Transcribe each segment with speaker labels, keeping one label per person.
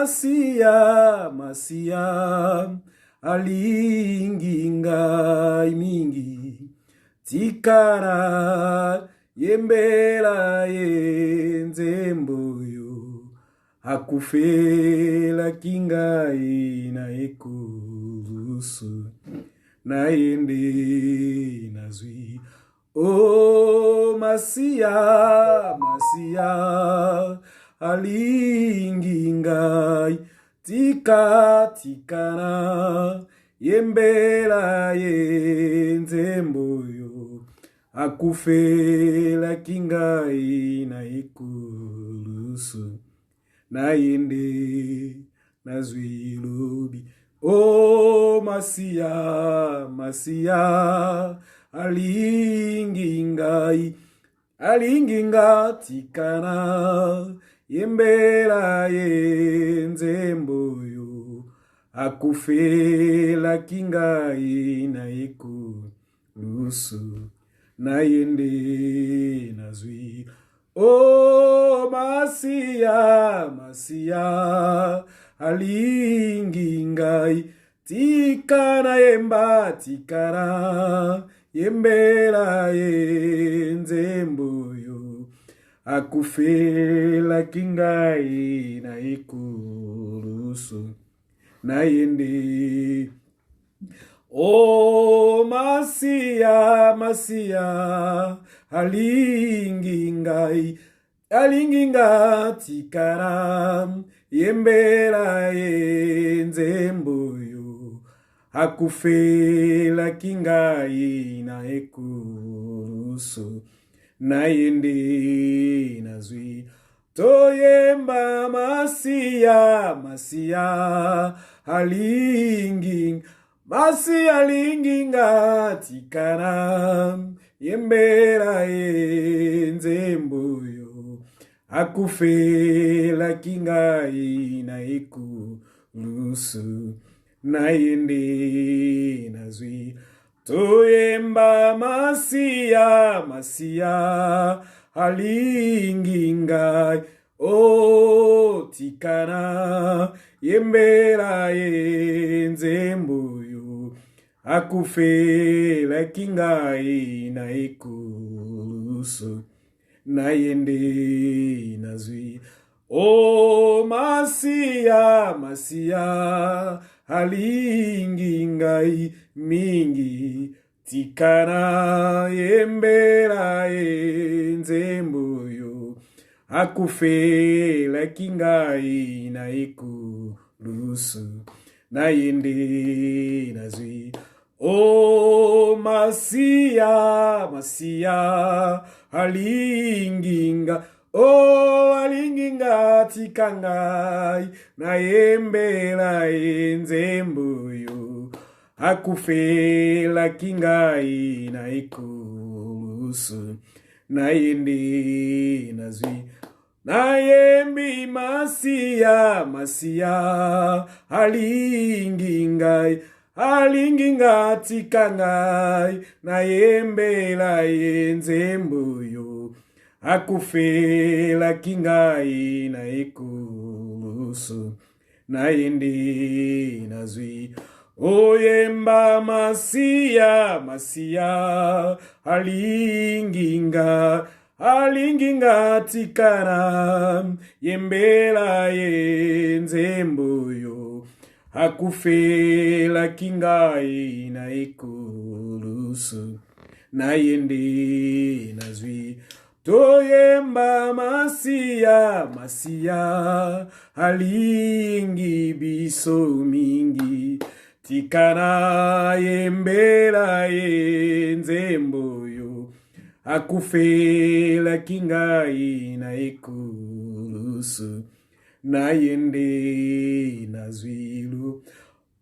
Speaker 1: Masia, masia, alingi ngai mingi. Tikana, yembela yenzemboyo. Akufela kingai na ekusu. Na yende nazwi. Oh, masia, masia, alingi ngai. Tikana, yembela yenzemboyo. Akufela kingai na ikulusu. Na yende nazwi lobi. Oh, masia, masia, alingi ngai. Alingi ngatikana, yembela yenzemboyo. Akufela kingai na ikulusu. Na yende nazwi. Oh, masia, masia, alingi ngai. Tikana yemba, tikana, yembela yenzemboyo. Akufela kingai na ikulusu. Na yende. Oh, masia, masia, alingi ngai. Alingi ngatikana, yembela yenzemboyo. Akufela kingai na ekulusu. Na yende nazwi. Toyemba masia, masia, alingi. Masia alingi ngatikana, yembela yenzemboyo. Akufela kingai na ikulusu. Na yende nazwi. Toyemba masia, masia, alingi ngai. Oh, tikana, yembela yenzemboyo. Akufela kingai na ikulusu. Na yende nazwi. Oh, masia, masia, alingi ngai mingi. Tikana, yembela yenzemboyo. Akufela kingai na ikulusu. Na yende nazwi. Oh, masia, masia, alingi ngai. Oh, alingi ngatikangai. Na yembela yenzemboyo. Akufela kingai na ikulusu. Na yende nazwi. Na yembi masia, masia, alingi ngai. Alingi ngatikangai. Na yembela yenzemboyo. Akufela kingai na ikulusu. Na yende nazwi. Oyemba masia, masia, alingi ngai. Alingi ngatikana, yembela yenzemboyo. Akufela kingai na ikulusu. Na yende nazwi. Toyemba masia, masia, alingi biso mingi. Tikana, yembela yenzemboyo. Akufela kingai na ikulusu. Na yende nazwilu.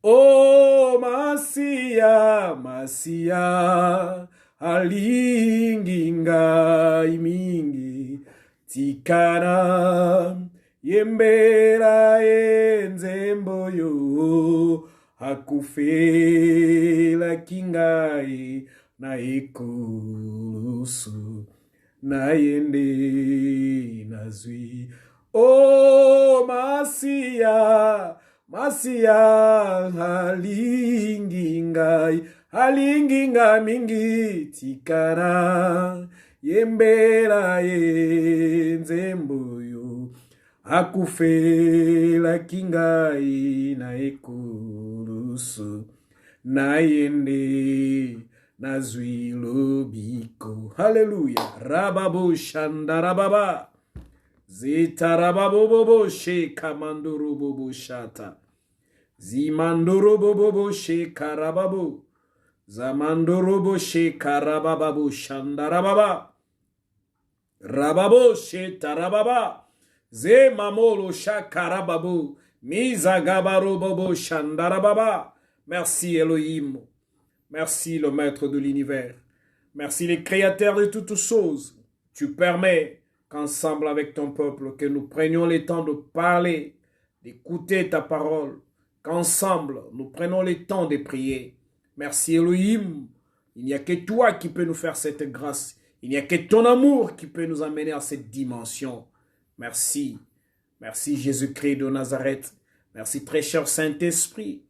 Speaker 1: Oh, masia, masia, alingi ngai mingi. Tikana, yembela yenzemboyo. Akufela kingai na ikulusu. Na yende nazwi. Oh, masia, Masia halingi nga mingi tikara yembera yenzembuyo akufela kingai na ekulusu na yende na zwilo biko. Hallelujah. Rababo shandarababa zitarababobo sheka manduru bobo shata zimanduru bobo sheka rababo zamanduru bo sheka rababo shandarababa rababo shetarababa ze mamolo shakarababu mizagabaro bobo shandarababa. Merci Elohim, merci le maître de l'univers, merci les créateurs de toutes choses. Tu permets qu'ensemble avec ton peuple, que nous prenions le temps de parler, d'écouter ta parole, qu'ensemble nous prenons le temps de prier. Merci Elohim, il n'y a que toi qui peux nous faire cette grâce, il n'y a que ton amour qui peut nous amener à cette dimension. Merci, merci Jésus-Christ de Nazareth, merci très cher Saint-Esprit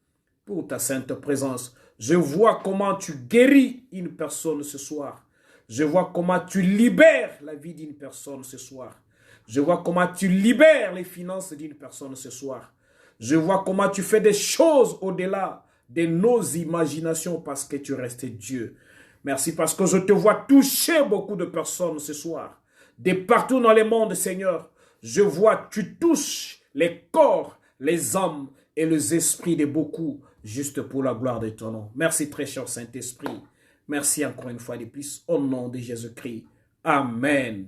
Speaker 1: pour ta sainte présence. Je vois comment tu guéris une personne ce soir. Je vois comment tu libères la vie d'une personne ce soir. Je vois comment tu libères les finances d'une personne ce soir. Je vois comment tu fais des choses au-delà de nos imaginations parce que tu restes Dieu. Merci parce que je te vois toucher beaucoup de personnes ce soir. De partout dans le monde, Seigneur, je vois tu touches les corps, les âmes et les esprits de beaucoup juste pour la gloire de ton nom. Merci très cher Saint-Esprit. Merci encore une fois de plus au nom de Jésus-Christ. Amen.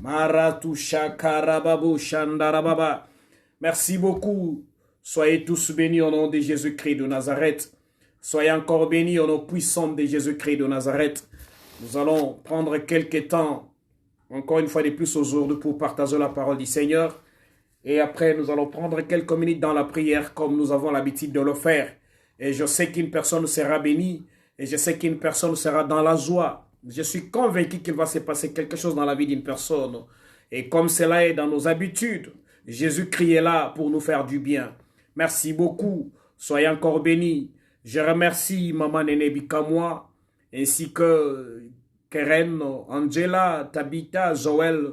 Speaker 1: Maratusha karababu shandarababa. Merci beaucoup. Soyez tous bénis au nom de Jésus-Christ de Nazareth. Soyez encore bénis au nom puissant de Jésus-Christ de Nazareth. Nous allons prendre quelques temps, encore une fois de plus aujourd'hui, pour partager la parole du Seigneur. Et après, nous allons prendre quelques minutes dans la prière comme nous avons l'habitude de le faire. Et je sais qu'une personne sera bénie. Et je sais qu'une personne sera dans la joie. Je suis convaincu qu'il va se passer quelque chose dans la vie d'une personne. Et comme cela est dans nos habitudes, Jésus-Christ est là pour nous faire du bien. Merci beaucoup. Soyez encore bénis. Je remercie Maman Néné Bikamwa, ainsi que Keren, Angela, Tabitha, Joël.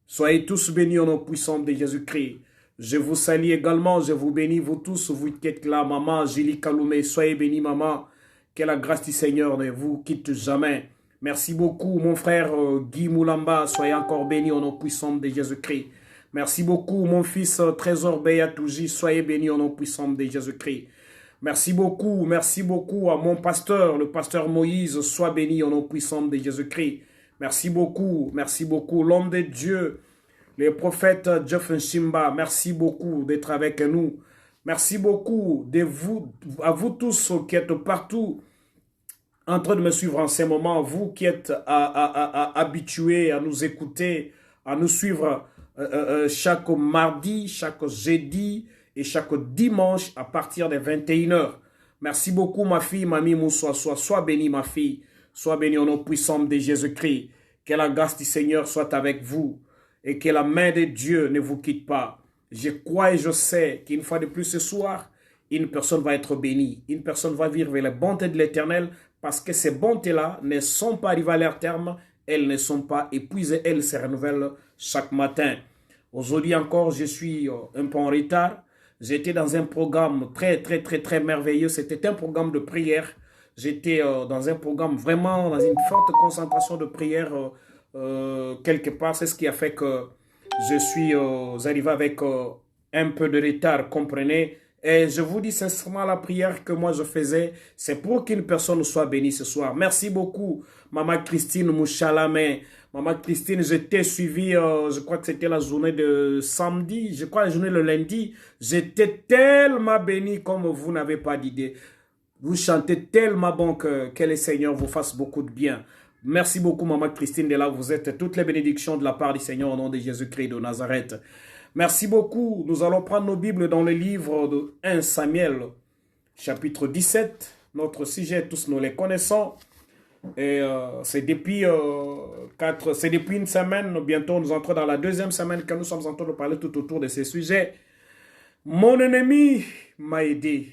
Speaker 1: Soyez tous bénis au nom puissant de Jésus-Christ. Je vous salue également. Je vous bénis, vous tous, vous qui êtes là. Maman Julie Kaloumé, soyez bénis, maman. Que la grâce du Seigneur ne vous quitte jamais. Merci beaucoup, mon frère Guy Moulamba. Soyez encore béni au nom puissant de Jésus-Christ. Merci beaucoup, mon fils Trésor Beyatouji. Soyez béni au nom puissant de Jésus-Christ. Merci beaucoup à mon pasteur, le pasteur Moïse. Sois béni au nom puissant de Jésus-Christ. Merci beaucoup, l'homme de Dieu, le prophète Jeff Nshimba. Merci beaucoup d'être avec nous. Merci beaucoup à vous tous qui êtes partout en train de me suivre en ce moment, vous qui êtes habitués à nous écouter, à nous suivre chaque mardi, chaque jeudi et chaque dimanche à partir des 21h. Merci beaucoup ma fille, Mamie Moussoua, sois bénie ma fille, sois bénie au nom puissant de Jésus-Christ. Que la grâce du Seigneur soit avec vous et que la main de Dieu ne vous quitte pas. Je crois et je sais qu'une fois de plus ce soir, une personne va être bénie. Une personne va vivre les bontés de l'Éternel parce que ces bontés-là ne sont pas arrivées à leur terme. Elles ne sont pas épuisées. Elles se renouvellent chaque matin. Aujourd'hui encore, je suis un peu en retard. J'étais dans un programme très merveilleux. C'était un programme de prière. J'étais dans un programme vraiment dans une forte concentration de prière quelque part. C'est ce qui a fait que je suis arrivé avec un peu de retard, comprenez. Et je vous dis sincèrement, la prière que moi je faisais, c'est pour qu'une personne soit bénie ce soir. Merci beaucoup, Maman Christine Mouchalame. Maman Christine, je t'ai suivi, je crois que c'était la journée de samedi, je crois la journée le lundi. J'étais tellement béni comme vous n'avez pas d'idée. Vous chantez tellement bon que le Seigneur vous fasse beaucoup de bien. Merci beaucoup, Maman Christine, de là vous êtes. Toutes les bénédictions de la part du Seigneur au nom de Jésus-Christ de Nazareth. Merci beaucoup. Nous allons prendre nos Bibles dans le livre de 1 Samuel, chapitre 17. Notre sujet, tous nous les connaissons. Et c'est depuis une semaine, bientôt nous entrons dans la deuxième semaine que nous sommes en train de parler tout autour de ces sujets. Mon ennemi m'a aidé.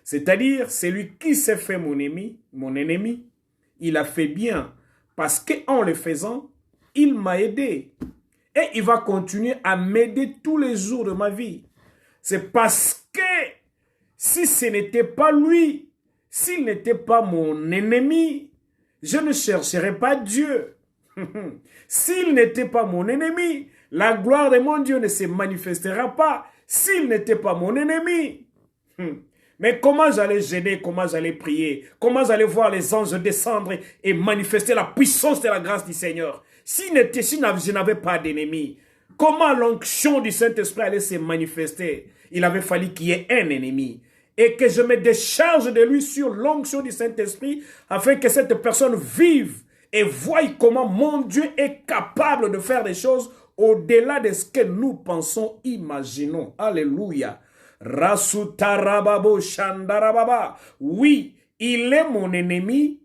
Speaker 1: C'est-à-dire, celui qui s'est fait mon ennemi, il a fait bien. Parce qu'en le faisant, il m'a aidé. Et il va continuer à m'aider tous les jours de ma vie. C'est parce que si ce n'était pas lui, s'il n'était pas mon ennemi, je ne chercherais pas Dieu. S'il n'était pas mon ennemi, la gloire de mon Dieu ne se manifestera pas. S'il n'était pas mon ennemi. Mais comment j'allais gêner, comment j'allais prier, comment j'allais voir les anges descendre et manifester la puissance de la grâce du Seigneur. Si je n'avais pas d'ennemi, comment l'onction du Saint-Esprit allait se manifester? Il avait fallu qu'il y ait un ennemi. Et que je me décharge de lui sur l'onction du Saint-Esprit afin que cette personne vive et voie comment mon Dieu est capable de faire des choses au-delà de ce que nous pensons, imaginons. Alléluia. Rasutarababo Shandarababa. Oui, il est mon ennemi.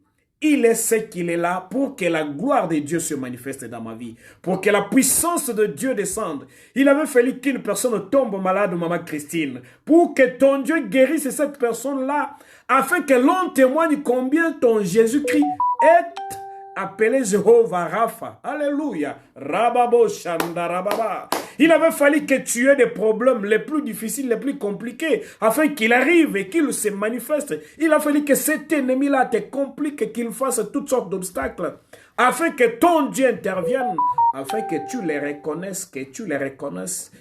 Speaker 1: Il est ce qu'il est là pour que la gloire de Dieu se manifeste dans ma vie. Pour que la puissance de Dieu descende. Il avait fallu qu'une personne tombe malade, Maman Christine. Pour que ton Dieu guérisse cette personne-là. Afin que l'on témoigne combien ton Jésus-Christ est appelé Jéhovah Rapha. Alléluia. Rababo Shandarababa. Il avait fallu que tu aies des problèmes les plus difficiles, les plus compliqués, afin qu'il arrive et qu'il se manifeste. Il a fallu que cet ennemi-là te complique et qu'il fasse toutes sortes d'obstacles, afin que ton Dieu intervienne, afin que tu les reconnaisses,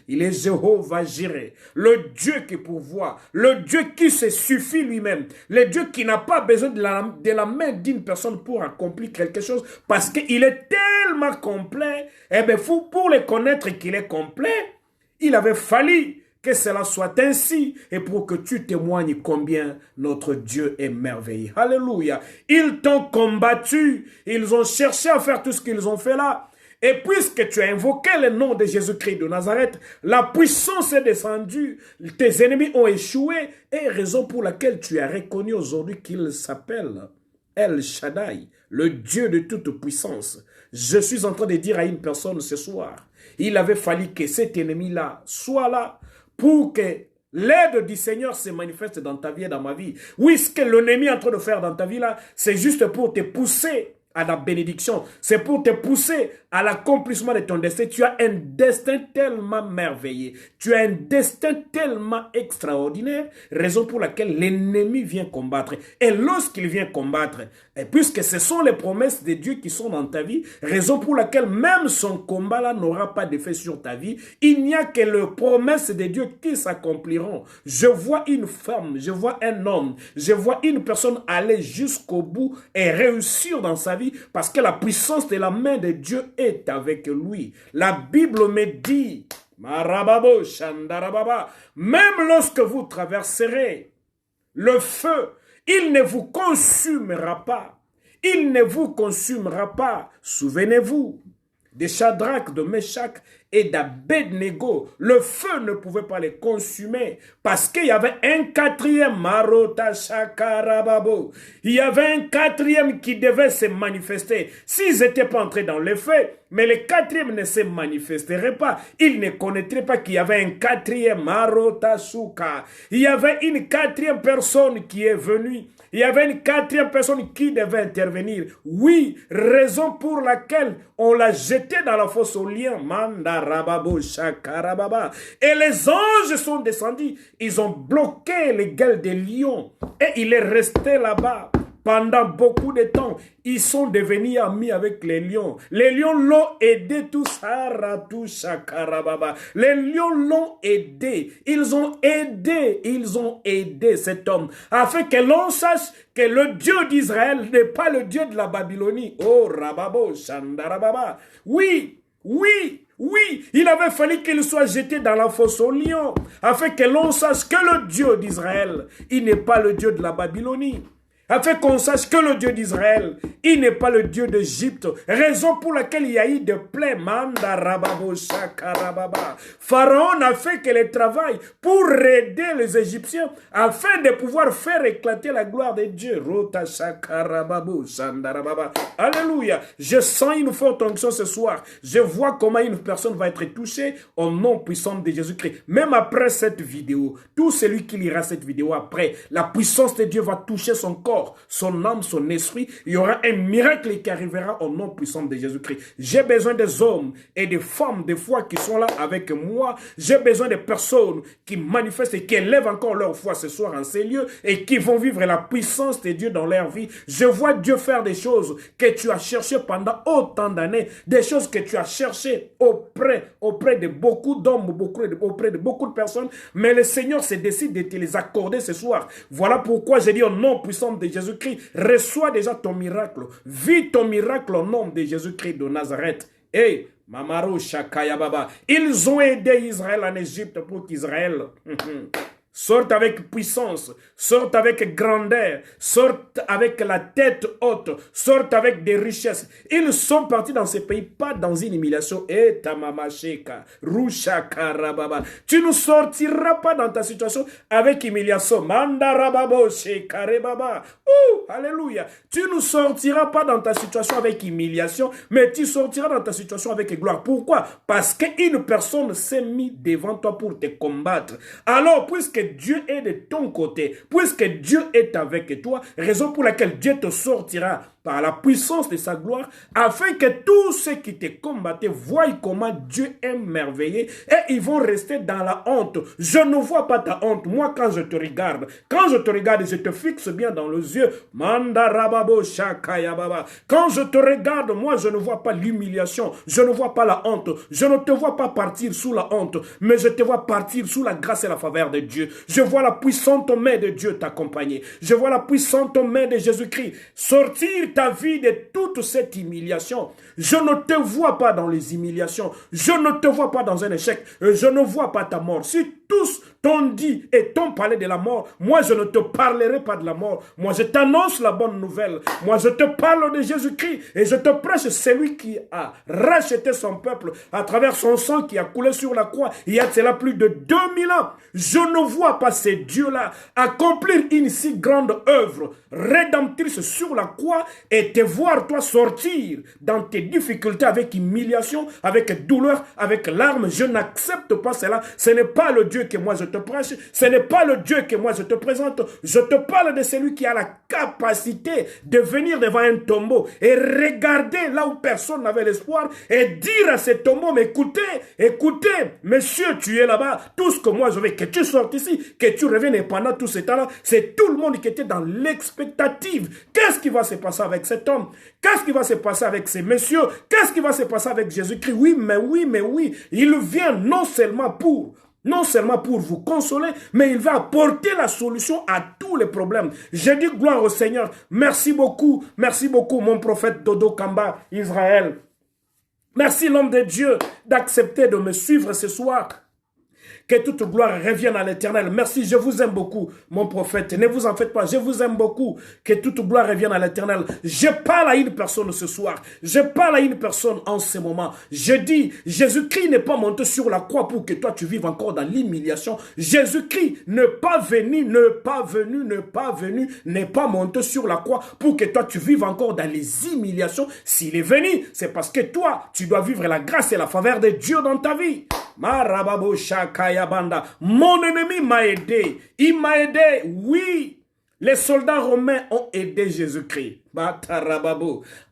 Speaker 1: Il est Jéhovah Jireh, le Dieu qui pourvoit, le Dieu qui se suffit lui-même, le Dieu qui n'a pas besoin de la main d'une personne pour accomplir quelque chose, parce qu'il est tellement complet. Eh bien, pour le connaître qu'il est complet, il avait fallu que cela soit ainsi, et pour que tu témoignes combien notre Dieu est merveilleux. Alléluia. Ils t'ont combattu, ils ont cherché à faire tout ce qu'ils ont fait là. Et puisque tu as invoqué le nom de Jésus-Christ de Nazareth, la puissance est descendue, tes ennemis ont échoué, et raison pour laquelle tu as reconnu aujourd'hui qu'il s'appelle El Shaddai, le Dieu de toute puissance. Je suis en train de dire à une personne ce soir, il avait fallu que cet ennemi-là soit là pour que l'aide du Seigneur se manifeste dans ta vie et dans ma vie. Oui, ce que l'ennemi est en train de faire dans ta vie là, c'est juste pour te pousser à la bénédiction. C'est pour te pousser à l'accomplissement de ton destin. Tu as un destin tellement merveilleux. Tu as un destin tellement extraordinaire. Raison pour laquelle l'ennemi vient combattre. Et lorsqu'il vient combattre, et puisque ce sont les promesses de Dieu qui sont dans ta vie, raison pour laquelle même son combat là n'aura pas d'effet sur ta vie. Il n'y a que les promesses de Dieu qui s'accompliront. Je vois une femme, je vois un homme, je vois une personne aller jusqu'au bout et réussir dans sa vie. Parce que la puissance de la main de Dieu est avec lui. La Bible me dit, Marababo, Shandarababa, même lorsque vous traverserez le feu, il ne vous consumera pas. Il ne vous consumera pas. Souvenez-vous de Shadrach, de Meshach et d'Abednego. Le feu ne pouvait pas les consumer parce qu'il y avait un quatrième, Marota Shakarababo. Il y avait un quatrième qui devait se manifester. S'ils n'étaient pas entrés dans le feu, mais le quatrième ne se manifesterait pas. Ils ne connaîtraient pas qu'il y avait un quatrième, Marota Shuka. Il y avait une quatrième personne qui est venue. Il y avait une quatrième personne qui devait intervenir. Oui, raison pour laquelle on l'a jeté dans la fosse aux lions. Mandarababo Shakarababa. Et les anges sont descendus. Ils ont bloqué les gueules des lions. Et il est resté là-bas. Pendant beaucoup de temps, ils sont devenus amis avec les lions. Les lions l'ont aidé tous. Les lions l'ont aidé. Ils ont aidé cet homme. Afin que l'on sache que le Dieu d'Israël n'est pas le Dieu de la Babylonie. Oh, Rababo, Shandarababa. Oui, il avait fallu qu'il soit jeté dans la fosse aux lions. Afin que l'on sache que le Dieu d'Israël, il n'est pas le Dieu de la Babylonie. afin qu'on sache que le Dieu d'Israël, il n'est pas le Dieu d'Égypte, raison pour laquelle il y a eu des plaies. Pharaon a fait qu'elle travaille pour aider les Égyptiens afin de pouvoir faire éclater la gloire de Dieu. Alléluia. Je sens une forte onction ce soir. Je vois comment une personne va être touchée au nom puissant de Jésus-Christ. Même après cette vidéo, tout celui qui lira cette vidéo après, la puissance de Dieu va toucher son corps, son âme, son esprit. Il y aura un miracle qui arrivera au nom puissant de Jésus-Christ. J'ai besoin des hommes et des femmes de foi qui sont là avec moi. J'ai besoin des personnes qui manifestent et qui élèvent encore leur foi ce soir en ces lieux et qui vont vivre la puissance de Dieu dans leur vie. Je vois Dieu faire des choses que tu as cherchées pendant autant d'années, des choses que tu as cherchées auprès de beaucoup d'hommes, auprès de beaucoup de personnes, mais le Seigneur se décide de te les accorder ce soir. Voilà pourquoi j'ai dit au nom puissant de Jésus-Christ, reçois déjà ton miracle, vis ton miracle au nom de Jésus-Christ de Nazareth. Et Mamaro Shakaya Baba, ils ont aidé Israël en Égypte pour qu'Israël sorte avec puissance, sorte avec grandeur, sorte avec la tête haute, sorte avec des richesses. Ils sont partis dans ces pays, pas dans une humiliation. Et tamamasheka, rushaka rababa. Tu ne sortiras pas dans ta situation avec humiliation. Mandarababo shekare baba. Alléluia. Tu ne sortiras pas dans ta situation avec humiliation, mais tu sortiras dans ta situation avec gloire. Pourquoi? Parce qu'une personne s'est mise devant toi pour te combattre. Alors, puisque Dieu est de ton côté, puisque Dieu est avec toi, raison pour laquelle Dieu te sortira par la puissance de sa gloire, afin que tous ceux qui te combattaient voient comment Dieu est merveilleux et ils vont rester dans la honte. Je ne vois pas ta honte. Moi, quand je te regarde, je te fixe bien dans les yeux. Mandarababo shakaya baba. Quand je te regarde, moi, je ne vois pas l'humiliation, je ne vois pas la honte, je ne te vois pas partir sous la honte, mais je te vois partir sous la grâce et la faveur de Dieu. Je vois la puissante main de Dieu t'accompagner. Je vois la puissante main de Jésus-Christ sortir ta vie de toute cette humiliation. Je ne te vois pas dans les humiliations. Je ne te vois pas dans un échec. Je ne vois pas ta mort. Si tous t'ont dit et t'ont parlé de la mort, moi je ne te parlerai pas de la mort. Moi je t'annonce la bonne nouvelle. Moi je te parle de Jésus-Christ et je te prêche celui qui a racheté son peuple à travers son sang qui a coulé sur la croix il y a cela plus de 2000 ans. Je ne vois pas ces dieux-là accomplir une si grande œuvre rédemptrice sur la croix et te voir toi sortir dans tes difficultés avec humiliation, avec douleur, avec larmes. Je n'accepte pas cela. Ce n'est pas le Dieu que moi je te prêche. Ce n'est pas le Dieu que moi je te présente. Je te parle de celui qui a la capacité de venir devant un tombeau et regarder là où personne n'avait l'espoir et dire à ce tombeau, mais écoutez, monsieur, tu es là-bas. Tout ce que moi je veux, que tu sortes ici, que tu reviennes. Et pendant tout ce temps-là, c'est tout le monde qui était dans l'expectative. Qu'est-ce qui va se passer avec cet homme? Qu'est-ce qui va se passer avec ces messieurs? Qu'est-ce qui va se passer avec Jésus-Christ? Oui, mais oui. Il vient non seulement pour vous consoler, mais il va apporter la solution à tous les problèmes. Je dis gloire au Seigneur. Merci beaucoup, mon prophète Dodo Kamba, Israël. Merci l'homme de Dieu d'accepter de me suivre ce soir. Que toute gloire revienne à l'Éternel. Merci, je vous aime beaucoup, mon prophète. Ne vous en faites pas, je vous aime beaucoup. Que toute gloire revienne à l'Éternel. Je parle à une personne ce soir. Je parle à une personne en ce moment. Je dis, Jésus-Christ n'est pas monté sur la croix pour que toi tu vives encore dans l'humiliation. Jésus-Christ n'est pas venu, n'est pas monté sur la croix pour que toi tu vives encore dans les humiliations. S'il est venu, c'est parce que toi, tu dois vivre la grâce et la faveur de Dieu dans ta vie. Marababo Shakaya Banda. Mon ennemi m'a aidé. Il m'a aidé, oui. Les soldats romains ont aidé Jésus-Christ.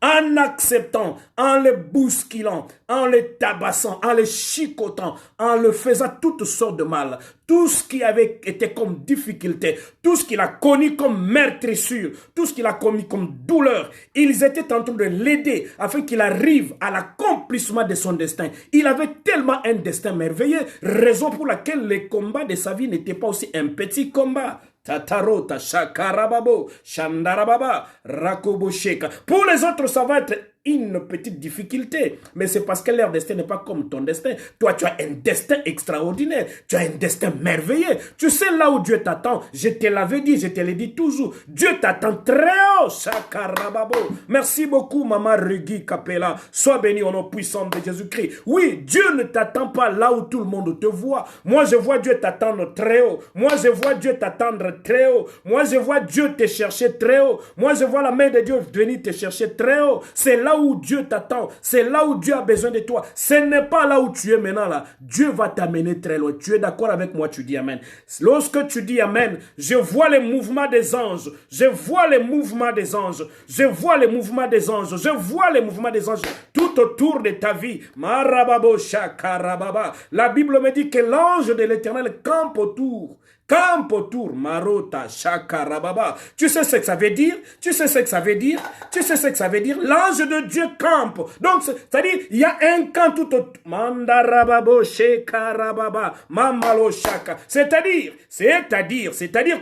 Speaker 1: En acceptant, en le bousculant, en le tabassant, en le chicotant, en le faisant toutes sortes de mal. Tout ce qui avait été comme difficulté, tout ce qu'il a connu comme meurtrissure, tout ce qu'il a connu comme douleur, ils étaient en train de l'aider afin qu'il arrive à l'accomplissement de son destin. Il avait tellement un destin merveilleux, raison pour laquelle les combats de sa vie n'étaient pas aussi un petit combat. Tatarota, shakarababo, shandarababa, rakobosheka. Pour les autres, ça va être une petite difficulté, mais c'est parce que leur destin n'est pas comme ton destin. Toi, tu as un destin extraordinaire, tu as un destin merveilleux. Tu sais là où Dieu t'attend, je te l'avais dit, je te l'ai dit toujours, Dieu t'attend très haut, Shakarababo. Merci beaucoup, Maman Rugui Capella, sois béni au nom puissant de Jésus-Christ. Oui, Dieu ne t'attend pas là où tout le monde te voit. Moi, je vois Dieu t'attendre très haut. Moi, je vois Dieu t'attendre très haut. Moi, je vois Dieu te chercher très haut. Moi, je vois la main de Dieu venir te chercher très haut. C'est là où Dieu t'attend. C'est là où Dieu a besoin de toi. Ce n'est pas là où tu es maintenant là. Dieu va t'amener très loin. Tu es d'accord avec moi? Tu dis Amen. Lorsque tu dis Amen, je vois les mouvements des anges. Je vois les mouvements des anges. Je vois les mouvements des anges. Je vois les mouvements des anges tout autour de ta vie. Marababo shakarababa. La Bible me dit que l'ange de l'Éternel campe autour. Campe autour, Marota, Shakarababa. Tu sais ce que ça veut dire? Tu sais ce que ça veut dire? Tu sais ce que ça veut dire? L'ange de Dieu campe. Donc, c'est-à-dire, il y a un camp tout autour. Mandarababo, Shekarababa, Mamalo, Shaka. C'est-à-dire,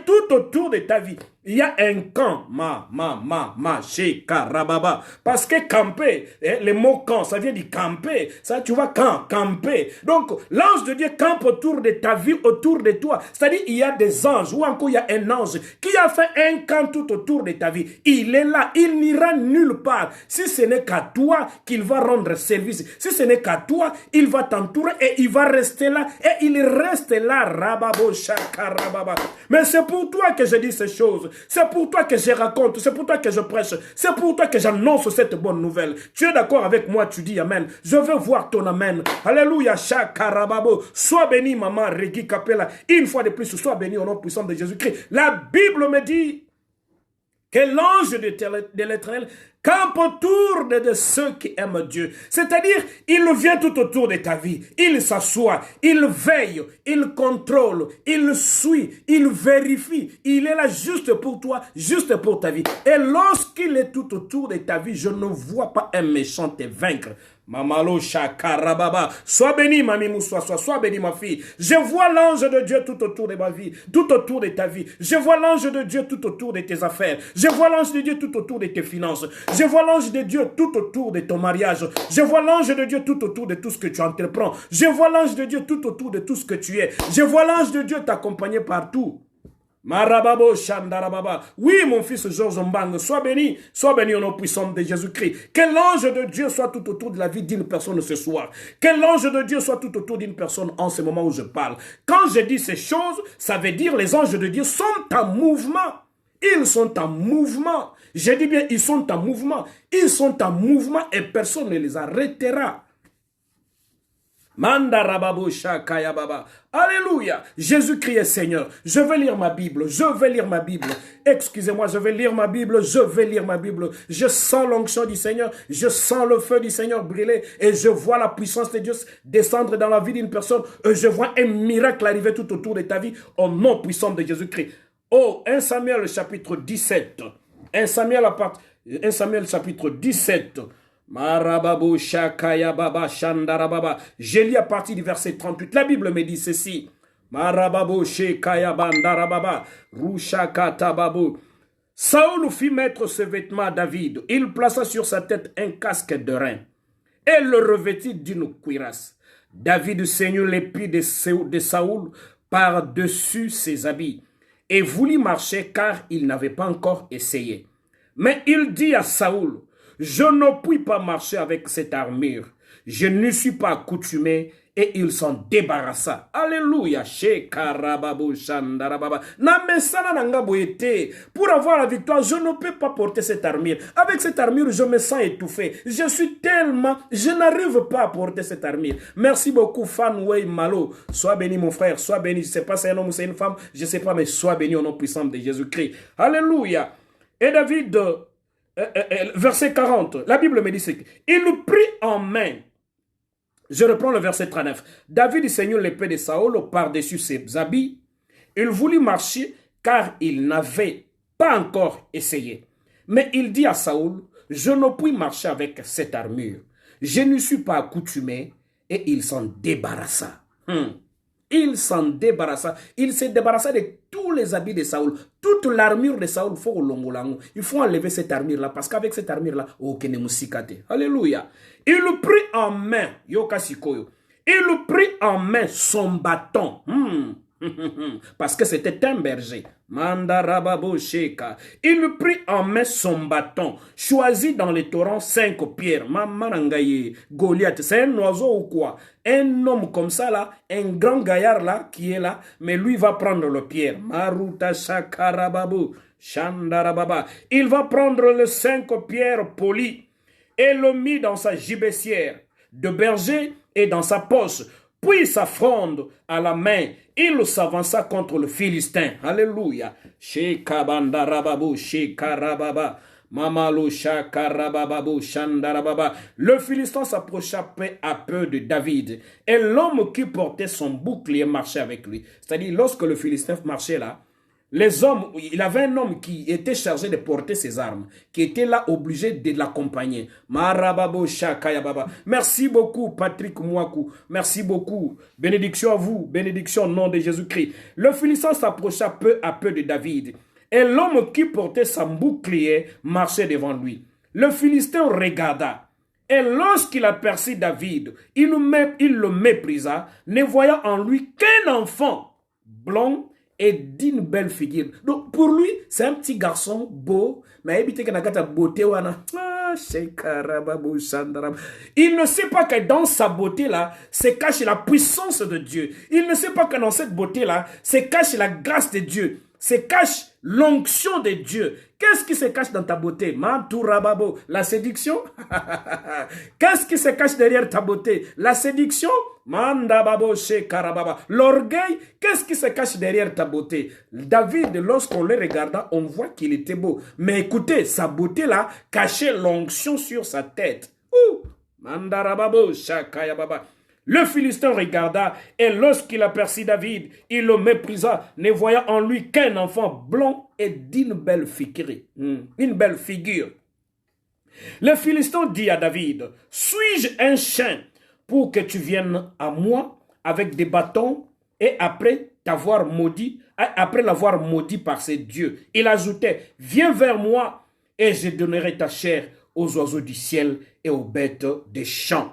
Speaker 1: tout autour de ta vie. Il y a un camp, Shekarababa. Parce que camper, le mot camp, ça vient du camper. Ça, tu vois, camper. Donc, l'ange de Dieu campe autour de ta vie, autour de toi. C'est-à-dire, il y a des anges, ou encore il y a un ange qui a fait un camp tout autour de ta vie. Il est là, il n'ira nulle part. Si ce n'est qu'à toi qu'il va rendre service, si ce n'est qu'à toi, il va t'entourer et il va rester là. Et il reste là, Rababo, Shakarababa. Mais c'est pour toi que je dis ces choses. C'est pour toi que je raconte, c'est pour toi que je prêche, c'est pour toi que j'annonce cette bonne nouvelle. Tu es d'accord avec moi, tu dis Amen. Je veux voir ton Amen. Alléluia, Shakarababo. Sois béni, Maman Rugui Capella. Une fois de plus, sois béni au nom puissant de Jésus-Christ. La Bible me dit que l'ange de l'Éternel campe autour de ceux qui aiment Dieu. C'est-à-dire, il vient tout autour de ta vie. Il s'assoit, il veille, il contrôle, il suit, il vérifie. Il est là juste pour toi, juste pour ta vie. Et lorsqu'il est tout autour de ta vie, je ne vois pas un méchant te vaincre. Mamalo Shakarababa. Sois béni, Mamie Moussoua, sois béni, ma fille. Je vois l'ange de Dieu tout autour de ma vie, tout autour de ta vie. Je vois l'ange de Dieu tout autour de tes affaires. Je vois l'ange de Dieu tout autour de tes finances. Je vois l'ange de Dieu tout autour de ton mariage. Je vois l'ange de Dieu tout autour de tout ce que tu entreprends. Je vois l'ange de Dieu tout autour de tout ce que tu es. Je vois l'ange de Dieu t'accompagner partout. Marababo Shandarababa. Oui, mon fils Georges Mbang, sois béni au nom puissant de Jésus-Christ. Que l'ange de Dieu soit tout autour de la vie d'une personne ce soir. Que l'ange de Dieu soit tout autour d'une personne en ce moment où je parle. Quand je dis ces choses, ça veut dire les anges de Dieu sont en mouvement. Ils sont en mouvement. Je dis bien, ils sont en mouvement. Ils sont en mouvement et personne ne les arrêtera. Mandarababo Shakaya Baba. Alléluia. Jésus-Christ est Seigneur. Je vais lire ma Bible. Excusez-moi, je vais lire ma Bible. Je sens l'onction du Seigneur. Je sens le feu du Seigneur brûler. Et je vois la puissance de Dieu descendre dans la vie d'une personne. Et je vois un miracle arriver tout autour de ta vie au nom puissant de Jésus-Christ. Oh, 1 Samuel chapitre 17. 1 Samuel chapitre 17. Marababo Shakaya Baba Shandarababa. Je lis à partir du verset 38. La Bible me dit ceci. Marababo Shekaya Bandarababa. Rushakata Babu. Saoul fit mettre ce vêtement à David. Il plaça sur sa tête un casque de rein et le revêtit d'une cuirasse. David ceignit l'épée de Saoul par-dessus ses habits et voulut marcher car il n'avait pas encore essayé. Mais il dit à Saoul, je ne puis pas marcher avec cette armure. Je ne suis pas accoutumé et il s'en débarrassa. Alléluia. Pour avoir la victoire, je ne peux pas porter cette armure. Avec cette armure, je me sens étouffé. Je n'arrive pas à porter cette armure. Merci beaucoup, Fanway Malo. Sois béni, mon frère. Sois béni. Je ne sais pas si c'est un homme ou c'est une femme. Je ne sais pas, mais sois béni au nom puissant de Jésus-Christ. Alléluia. Et David... verset 40, la Bible me dit ce qu'il prit en main. Je reprends le verset 39. David ceignit l'épée de Saoul par-dessus ses habits. Il voulut marcher car il n'avait pas encore essayé. Mais il dit à Saoul, je ne puis marcher avec cette armure. Je ne suis pas accoutumé et il s'en débarrassa. Il s'en débarrassa. Il s'est débarrassé de tous les habits de Saoul. Toute l'armure de Saoul, il faut enlever cette armure-là. Parce qu'avec cette armure-là, alléluia. Il prit en main, il prit en main son bâton. Parce que c'était un berger. Il prit en main son bâton, choisi dans les torrents 5 pierres. Goliath, c'est un oiseau ou quoi? Un homme comme ça là, un grand gaillard là, qui est là, mais lui va prendre le pierre. Il va prendre les 5 pierres polies et le mit dans sa gibecière de berger et dans sa poche. Puis sa fronde à la main, il s'avança contre le Philistin. Alléluia. Le Philistin s'approcha peu à peu de David. Et l'homme qui portait son bouclier marchait avec lui. C'est-à-dire, lorsque le Philistin marchait là, les hommes, il avait un homme qui était chargé de porter ses armes, qui était là obligé de l'accompagner. Merci beaucoup, Patrick Mouakou. Merci beaucoup. Bénédiction à vous. Bénédiction au nom de Jésus-Christ. Le Philistin s'approcha peu à peu de David. Et l'homme qui portait son bouclier marchait devant lui. Le Philistin regarda. Et lorsqu'il aperçut David, il le méprisa, ne voyant en lui qu'un enfant blond et d'une belle figure. Donc pour lui, c'est un petit garçon beau, mais il ne sait pas que dans sa beauté là, se cache la puissance de Dieu. Il ne sait pas que dans cette beauté là, se cache la grâce de Dieu. Se cache l'onction de Dieu. Qu'est-ce qui se cache dans ta beauté? La séduction? Qu'est-ce qui se cache derrière ta beauté? La séduction? L'orgueil? Qu'est-ce qui se cache derrière ta beauté? David, lorsqu'on le regarda, on voit qu'il était beau. Mais écoutez, sa beauté là cachait l'onction sur sa tête. Le Philistin regarda, et lorsqu'il aperçut David, il le méprisa, ne voyant en lui qu'un enfant blond et d'une belle figure. Une belle figure. Le Philistin dit à David, suis-je un chien pour que tu viennes à moi avec des bâtons et après l'avoir maudit par ses dieux? Il ajoutait, viens vers moi et je donnerai ta chair aux oiseaux du ciel et aux bêtes des champs.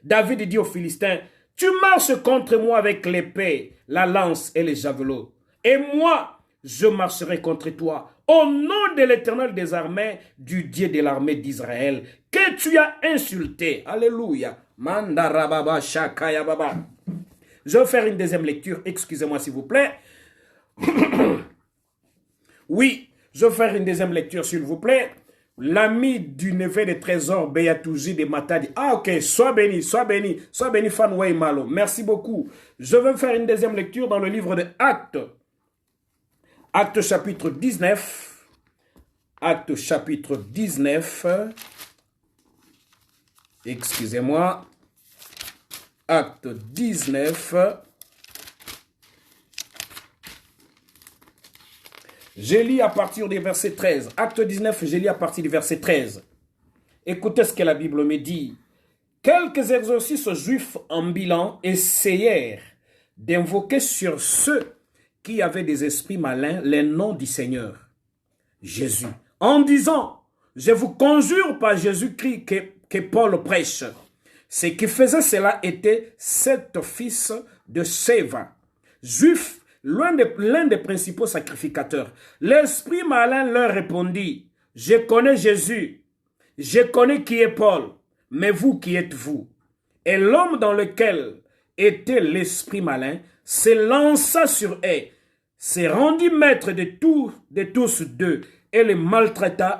Speaker 1: David dit aux Philistins, tu marches contre moi avec l'épée, la lance et les javelots. Et moi, je marcherai contre toi au nom de l'Éternel des armées, du Dieu de l'armée d'Israël, que tu as insulté. Alléluia. Je vais faire une deuxième lecture. Excusez-moi s'il vous plaît. Oui, je vais faire une deuxième lecture s'il vous plaît. L'ami du neveu de trésor, Béatouji de Matadi. Ah, ok, sois béni, Fanway Malo. Merci beaucoup. Je vais faire une deuxième lecture dans le livre de Actes. Actes chapitre 19. Actes chapitre 19. Excusez-moi. Actes 19. Je lis à partir du verset 13. Acte 19, je lis à partir du verset 13. Écoutez ce que la Bible me dit. Quelques exorcistes juifs ambulants essayèrent d'invoquer sur ceux qui avaient des esprits malins les noms du Seigneur Jésus, en disant, je vous conjure par Jésus-Christ que Paul prêche. Ce qui faisait cela était 7 fils de Séva, juifs, l'un des principaux sacrificateurs. L'esprit malin leur répondit, je connais Jésus, je connais qui est Paul, mais vous qui êtes-vous? Et l'homme dans lequel était l'esprit malin se lança sur eux, se rendit maître de tous deux, et les maltraita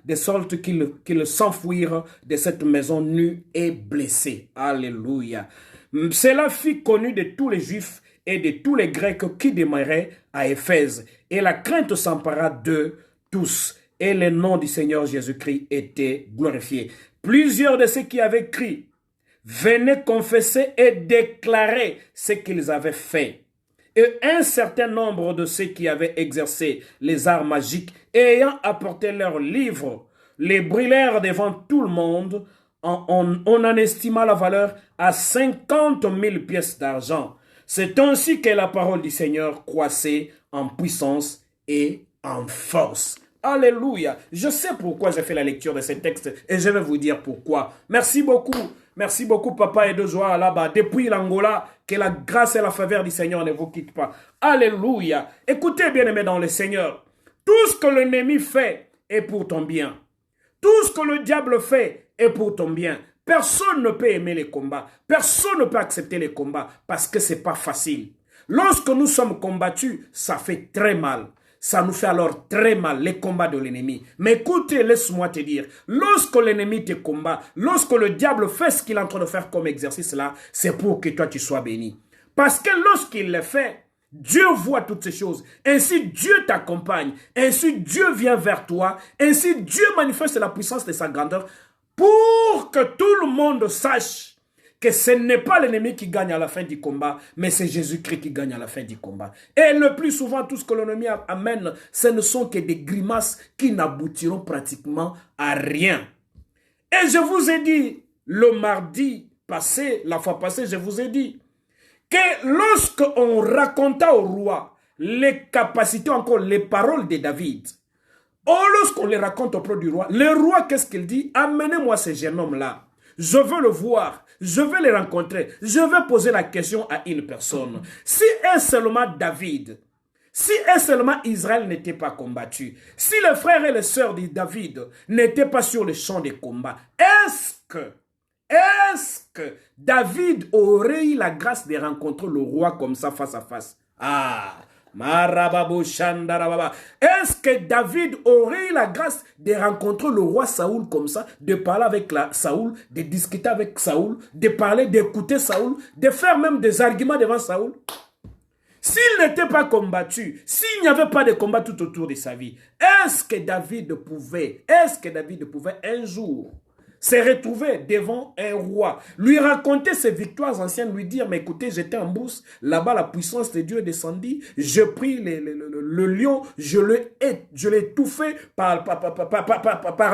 Speaker 1: de sorte qu'ils s'enfuirent de cette maison nue et blessés. Alléluia. Cela fit connu de tous les Juifs et de tous les Grecs qui demeuraient à Éphèse. Et la crainte s'empara d'eux tous. Et le nom du Seigneur Jésus-Christ était glorifié. Plusieurs de ceux qui avaient crié venaient confesser et déclarer ce qu'ils avaient fait. Et un certain nombre de ceux qui avaient exercé les arts magiques, ayant apporté leurs livres, les brûlèrent devant tout le monde. On en estima la valeur à 50 000 pièces d'argent. C'est ainsi que la parole du Seigneur croissait en puissance et en force. Alléluia. Je sais pourquoi j'ai fait la lecture de ces textes et je vais vous dire pourquoi. Merci beaucoup. Merci beaucoup, papa et de joie là-bas. Depuis l'Angola, que la grâce et la faveur du Seigneur ne vous quittent pas. Alléluia. Écoutez, bien-aimés dans le Seigneur. Tout ce que l'ennemi fait est pour ton bien. Tout ce que le diable fait est pour ton bien. Personne ne peut aimer les combats. Personne ne peut accepter les combats parce que ce n'est pas facile. Lorsque nous sommes combattus, ça fait très mal. Ça nous fait alors très mal, les combats de l'ennemi. Mais écoutez, laisse-moi te dire, lorsque l'ennemi te combat, lorsque le diable fait ce qu'il est en train de faire comme exercice là, c'est pour que toi tu sois béni. Parce que lorsqu'il le fait, Dieu voit toutes ces choses. Ainsi, Dieu t'accompagne. Ainsi, Dieu vient vers toi. Ainsi, Dieu manifeste la puissance de sa grandeur pour que tout le monde sache que ce n'est pas l'ennemi qui gagne à la fin du combat, mais c'est Jésus-Christ qui gagne à la fin du combat. Et le plus souvent, tout ce que l'ennemi amène, ce ne sont que des grimaces qui n'aboutiront pratiquement à rien. Et je vous ai dit, le mardi passé, la fois passée, je vous ai dit, que lorsqu'on raconta au roi les capacités, encore les paroles de David, lorsqu'on les raconte auprès du roi, le roi, qu'est-ce qu'il dit? Amenez-moi ce jeune homme-là. Je veux le voir, je veux le rencontrer, je veux poser la question à une personne. Si est seulement David, si est seulement Israël n'était pas combattu, si les frères et les sœurs de David n'étaient pas sur le champ des combats, est-ce que David aurait eu la grâce de rencontrer le roi comme ça face à face? Ah, Marababo Shandarababa. Est-ce que David aurait eu la grâce de rencontrer le roi Saoul comme ça, de parler avec Saoul, de discuter avec Saoul, de parler, d'écouter Saoul, de faire même des arguments devant Saoul? S'il n'était pas combattu, s'il n'y avait pas de combat tout autour de sa vie, est-ce que David pouvait un jour se retrouver devant un roi, lui raconter ses victoires anciennes, lui dire, mais écoutez, j'étais en bourse, là-bas la puissance de Dieu est descendue, je pris le lion, je l'ai étouffé par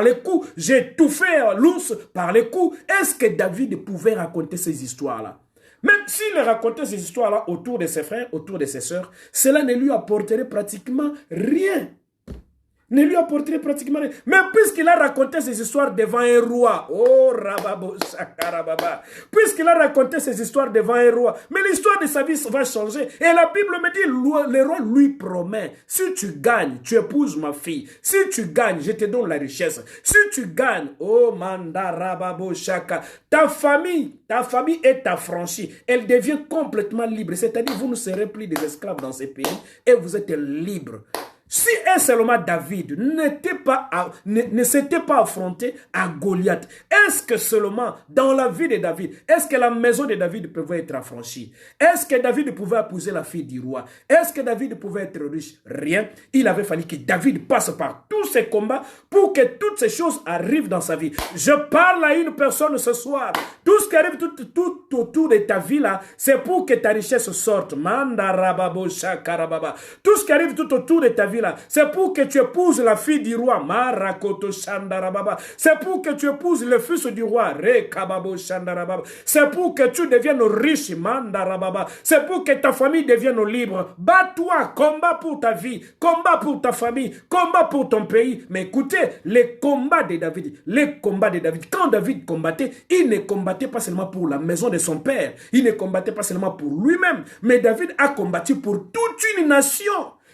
Speaker 1: les coups, j'ai étouffé l'ours par les coups. Est-ce que David pouvait raconter ces histoires-là? Même s'il racontait ces histoires-là autour de ses frères, autour de ses sœurs, cela ne lui apporterait pratiquement rien. Ne lui apporterait pratiquement rien. Mais puisqu'il a raconté ces histoires devant un roi, oh Rababo Shakarababa, puisqu'il a raconté ces histoires devant un roi, mais l'histoire de sa vie va changer. Et la Bible me dit, le roi lui promet, si tu gagnes, tu épouses ma fille. Si tu gagnes, je te donne la richesse. Si tu gagnes, oh Manda Rababo Shaka, ta famille est affranchie. Elle devient complètement libre. C'est-à-dire, vous ne serez plus des esclaves dans ces pays et vous êtes libres. Si un seulement David ne s'était pas affronté à Goliath, est-ce que seulement dans la vie de David, est-ce que la maison de David pouvait être affranchie? Est-ce que David pouvait épouser la fille du roi? Est-ce que David pouvait être riche? Rien. Il avait fallu que David passe par tous ces combats pour que toutes ces choses arrivent dans sa vie. Je parle à une personne ce soir. Tout ce qui arrive tout autour de ta vie là, c'est pour que ta richesse sorte. Mandarababo shakarababa. Tout ce qui arrive tout autour de ta vie là, c'est pour que tu épouses la fille du roi. Marakoto Shandarababa. C'est pour que tu épouses le fils du roi. Rekababo Shandarababa. C'est pour que tu deviennes riche. Mandarababa. C'est pour que ta famille devienne libre. Bats-toi, combat pour ta vie, combat pour ta famille, combat pour ton pays. Mais écoutez, les combats de David, quand David combattait, il ne combattait pas seulement pour la maison de son père, il ne combattait pas seulement pour lui-même, mais David a combattu pour toute une nation.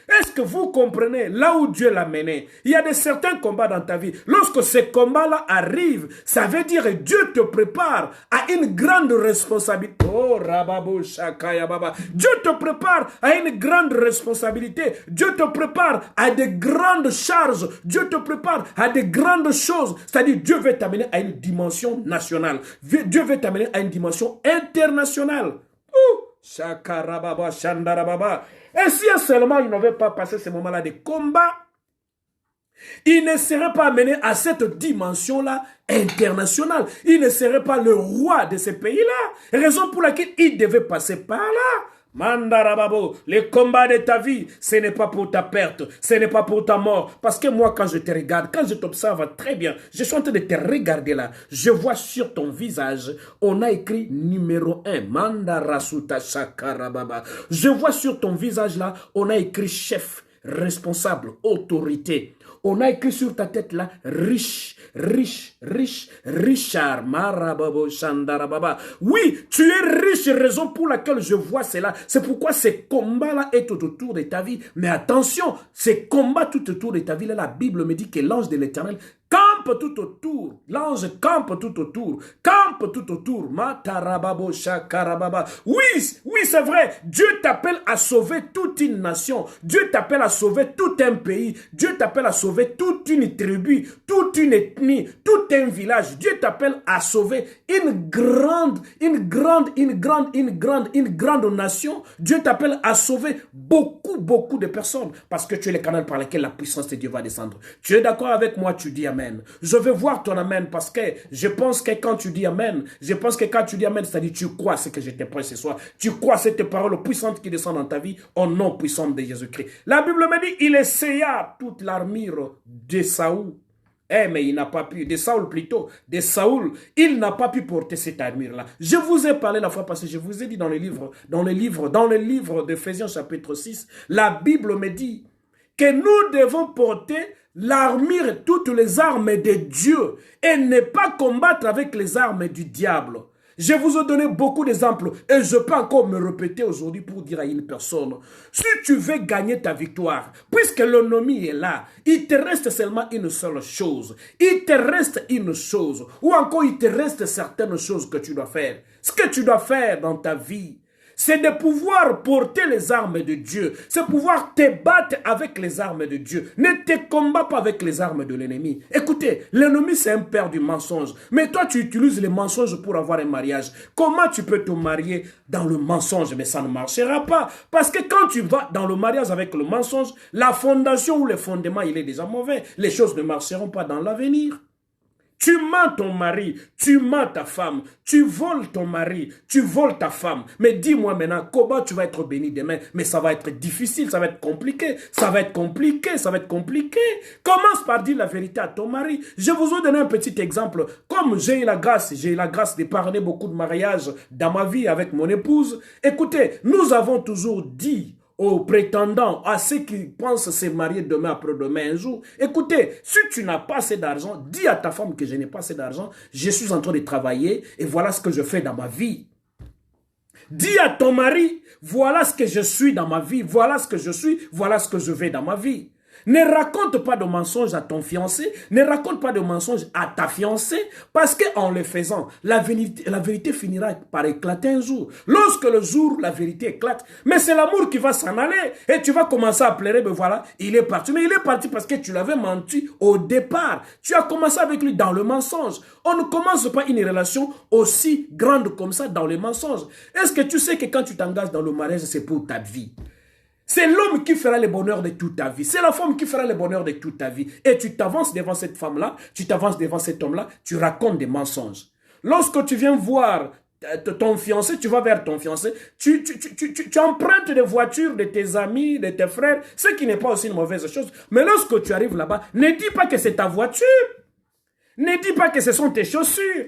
Speaker 1: Est-ce que vous comprenez là où Dieu l'a mené? Il y a certains combats dans ta vie. Lorsque ces combats-là arrivent, ça veut dire que Dieu te prépare à une grande responsabilité. Oh, Rababo Shakaya Baba. Dieu te prépare à une grande responsabilité. Dieu te prépare à de grandes charges. Dieu te prépare à de grandes choses. C'est-à-dire, Dieu veut t'amener à une dimension nationale. Dieu veut t'amener à une dimension internationale. Shakarababa, Shandarababa. Et si seulement il n'avait pas passé ce moment-là de combat, il ne serait pas amené à cette dimension-là internationale. Il ne serait pas le roi de ce pays-là. Raison pour laquelle il devait passer par là. Mandarababo, le combat de ta vie, ce n'est pas pour ta perte, ce n'est pas pour ta mort. Parce que moi, quand je te regarde, quand je t'observe très bien, je suis en train de te regarder là. Je vois sur ton visage, on a écrit numéro 1. Mandarasuta Shakarababa. Je vois sur ton visage là, on a écrit chef, responsable, autorité. On a écrit sur ta tête là, riche, riche, riche, Richard, Marababo, Shandarababa. Oui, tu es riche, raison pour laquelle je vois cela. C'est pourquoi ces combats-là est tout autour de ta vie. Mais attention, ces combats tout autour de ta vie, là, la Bible me dit que l'ange de l'Éternel campe tout autour. L'ange campe tout autour. Campe tout autour. Matarababo shakarababa. Oui, oui, c'est vrai. Dieu t'appelle à sauver toute une nation. Dieu t'appelle à sauver tout un pays. Dieu t'appelle à sauver toute une tribu, toute une ethnie, tout un village. Dieu t'appelle à sauver une grande nation. Dieu t'appelle à sauver beaucoup de personnes parce que tu es le canal par lequel la puissance de Dieu va descendre. Tu es d'accord avec moi? Tu dis amen. Je veux voir ton amen parce que je pense que quand tu dis amen, c'est-à-dire tu crois ce que je te prêche ce soir. Tu crois cette parole puissante qui descend dans ta vie au nom puissant de Jésus-Christ. La Bible me dit, il essaya toute l'armure de Saoul. Mais il n'a pas pu, de Saoul plutôt, de Saoul, il n'a pas pu porter cette armure-là. Je vous ai parlé la fois passée, je vous ai dit dans le livre d'Éphésiens chapitre 6, la Bible me dit que nous devons porter l'armure, toutes les armes de Dieu et ne pas combattre avec les armes du diable. Je vous ai donné beaucoup d'exemples et je peux encore me répéter aujourd'hui pour dire à une personne, si tu veux gagner ta victoire, puisque l'ennemi est là, il te reste seulement une seule chose. Il te reste une chose ou encore il te reste certaines choses que tu dois faire. Ce que tu dois faire dans ta vie, c'est de pouvoir porter les armes de Dieu. C'est pouvoir te battre avec les armes de Dieu. Ne te combats pas avec les armes de l'ennemi. Écoutez, l'ennemi c'est un père du mensonge. Mais toi tu utilises les mensonges pour avoir un mariage. Comment tu peux te marier dans le mensonge? Mais ça ne marchera pas. Parce que quand tu vas dans le mariage avec le mensonge, la fondation ou le fondement il est déjà mauvais. Les choses ne marcheront pas dans l'avenir. Tu mens ton mari, tu mens ta femme, tu voles ton mari, tu voles ta femme. Mais dis-moi maintenant, comment tu vas être béni demain? Mais ça va être difficile, ça va être compliqué, ça va être compliqué. Commence par dire la vérité à ton mari. Je vous ai donné un petit exemple. Comme j'ai eu la grâce de parler beaucoup de mariages dans ma vie avec mon épouse. Écoutez, nous avons toujours dit aux prétendants, à ceux qui pensent se marier demain, après-demain, un jour. Écoutez, si tu n'as pas assez d'argent, dis à ta femme que je n'ai pas assez d'argent, je suis en train de travailler et voilà ce que je fais dans ma vie. Dis à ton mari, voilà ce que je suis dans ma vie, voilà ce que je suis, voilà ce que je fais dans ma vie. Ne raconte pas de mensonges à ton fiancé, ne raconte pas de mensonges à ta fiancée, parce qu'en le faisant, la vérité finira par éclater un jour. Lorsque le jour, la vérité éclate, mais c'est l'amour qui va s'en aller, et tu vas commencer à pleurer, ben voilà, il est parti. Mais il est parti parce que tu l'avais menti au départ. Tu as commencé avec lui dans le mensonge. On ne commence pas une relation aussi grande comme ça dans le mensonge. Est-ce que tu sais que quand tu t'engages dans le mariage, c'est pour ta vie? C'est l'homme qui fera le bonheur de toute ta vie. C'est la femme qui fera le bonheur de toute ta vie. Et tu t'avances devant cette femme-là, tu t'avances devant cet homme-là, tu racontes des mensonges. Lorsque tu viens voir ton fiancé, tu vas vers ton fiancé, tu empruntes des voitures de tes amis, de tes frères, ce qui n'est pas aussi une mauvaise chose. Mais lorsque tu arrives là-bas, ne dis pas que c'est ta voiture. Ne dis pas que ce sont tes chaussures.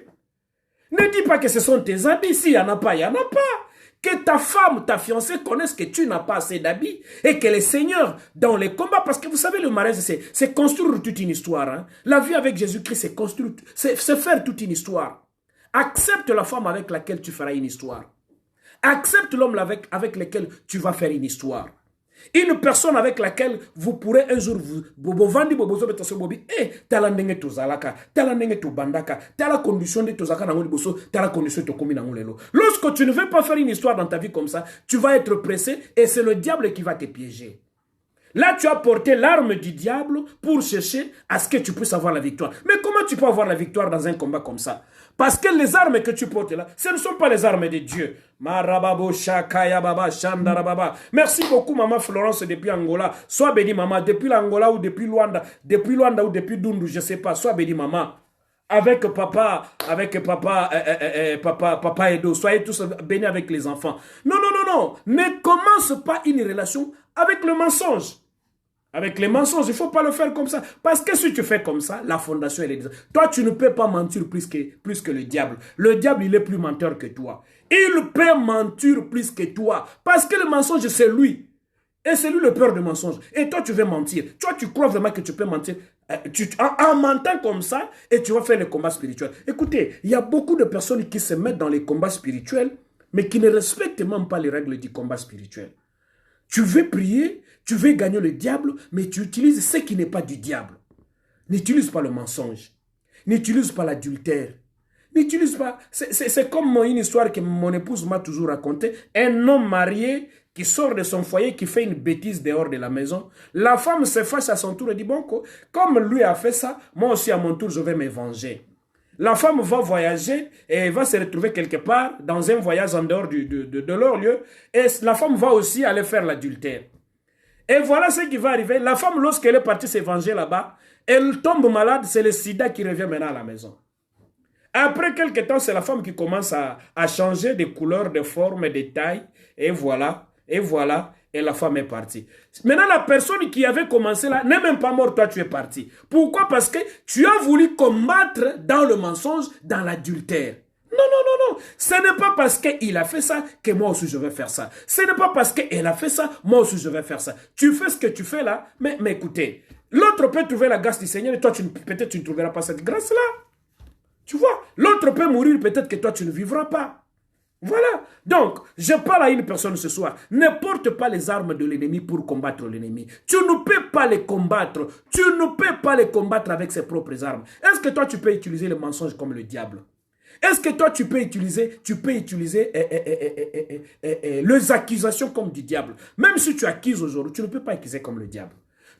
Speaker 1: Ne dis pas que ce sont tes habits. S'il n'y en a pas, il n'y en a pas. Que ta femme, ta fiancée connaisse que tu n'as pas assez d'habits et que le Seigneur, dans les combats, parce que vous savez, le mariage, c'est construire toute une histoire. Hein. La vie avec Jésus-Christ, c'est faire toute une histoire. Accepte la femme avec laquelle tu feras une histoire. Accepte l'homme avec lequel tu vas faire une histoire. Une personne avec laquelle vous pourrez un jour vous vendre bobozo betaso bobi tala ndenge tozalaka tala ndenge tobandaka tala condition de tozaka nango liboso tala condition to komi nango lelo. Lorsque tu ne veux pas faire une histoire dans ta vie comme ça, tu vas être pressé et c'est le diable qui va te piéger. Là, tu as porté l'arme du diable pour chercher à ce que tu puisses avoir la victoire. Mais comment tu peux avoir la victoire dans un combat comme ça? Parce que les armes que tu portes là, ce ne sont pas les armes de Dieu. Marababo, Shakaya Baba, Shandarababa. Merci beaucoup, maman Florence, depuis Angola. Sois béni, maman, depuis l'Angola ou depuis Luanda ou depuis Dundu, je ne sais pas. Sois béni, maman. papa Edo. Soyez tous bénis avec les enfants. Non, non, non, non. Ne commence pas une relation avec le mensonge. Avec les mensonges, il ne faut pas le faire comme ça. Parce que si tu fais comme ça, la fondation, elle est déjà... Toi, tu ne peux pas mentir plus que le diable. Le diable, il est plus menteur que toi. Il peut mentir plus que toi. Parce que le mensonge, c'est lui. Et c'est lui le peur du mensonge. Et toi, tu veux mentir. Toi, tu crois vraiment que tu peux mentir en mentant comme ça, et tu vas faire les combats spirituels. Écoutez, il y a beaucoup de personnes qui se mettent dans les combats spirituels, mais qui ne respectent même pas les règles du combat spirituel. Tu veux prier, tu veux gagner le diable, mais tu utilises ce qui n'est pas du diable. N'utilise pas le mensonge. N'utilise pas l'adultère. N'utilise pas... C'est comme une histoire que mon épouse m'a toujours racontée. Un homme marié qui sort de son foyer, qui fait une bêtise dehors de la maison. La femme se fâche à son tour et dit, bon, comme lui a fait ça, moi aussi à mon tour, je vais me venger. La femme va voyager et va se retrouver quelque part dans un voyage en dehors de leur lieu. Et la femme va aussi aller faire l'adultère. Et voilà ce qui va arriver. La femme, lorsqu'elle est partie se venger là-bas, elle tombe malade. C'est le sida qui revient maintenant à la maison. Après quelques temps, c'est la femme qui commence à changer de couleur, de forme, de taille. Et voilà, et la femme est partie. Maintenant, la personne qui avait commencé là n'est même pas morte, toi tu es parti. Pourquoi? Parce que tu as voulu combattre dans le mensonge, dans l'adultère. Non, non, non, non. Ce n'est pas parce qu'il a fait ça que moi aussi je vais faire ça. Ce n'est pas parce qu'elle a fait ça, moi aussi je vais faire ça. Tu fais ce que tu fais là, mais écoutez, l'autre peut trouver la grâce du Seigneur et toi, peut-être tu ne trouveras pas cette grâce-là. Tu vois, l'autre peut mourir, peut-être que toi tu ne vivras pas. Voilà. Donc, je parle à une personne ce soir. Ne porte pas les armes de l'ennemi pour combattre l'ennemi. Tu ne peux pas les combattre. Tu ne peux pas les combattre avec ses propres armes. Est-ce que toi, tu peux utiliser le mensonge comme le diable? Est-ce que toi, tu peux utiliser les accusations comme du diable? Même si tu accuses aujourd'hui, tu ne peux pas accuser comme le diable.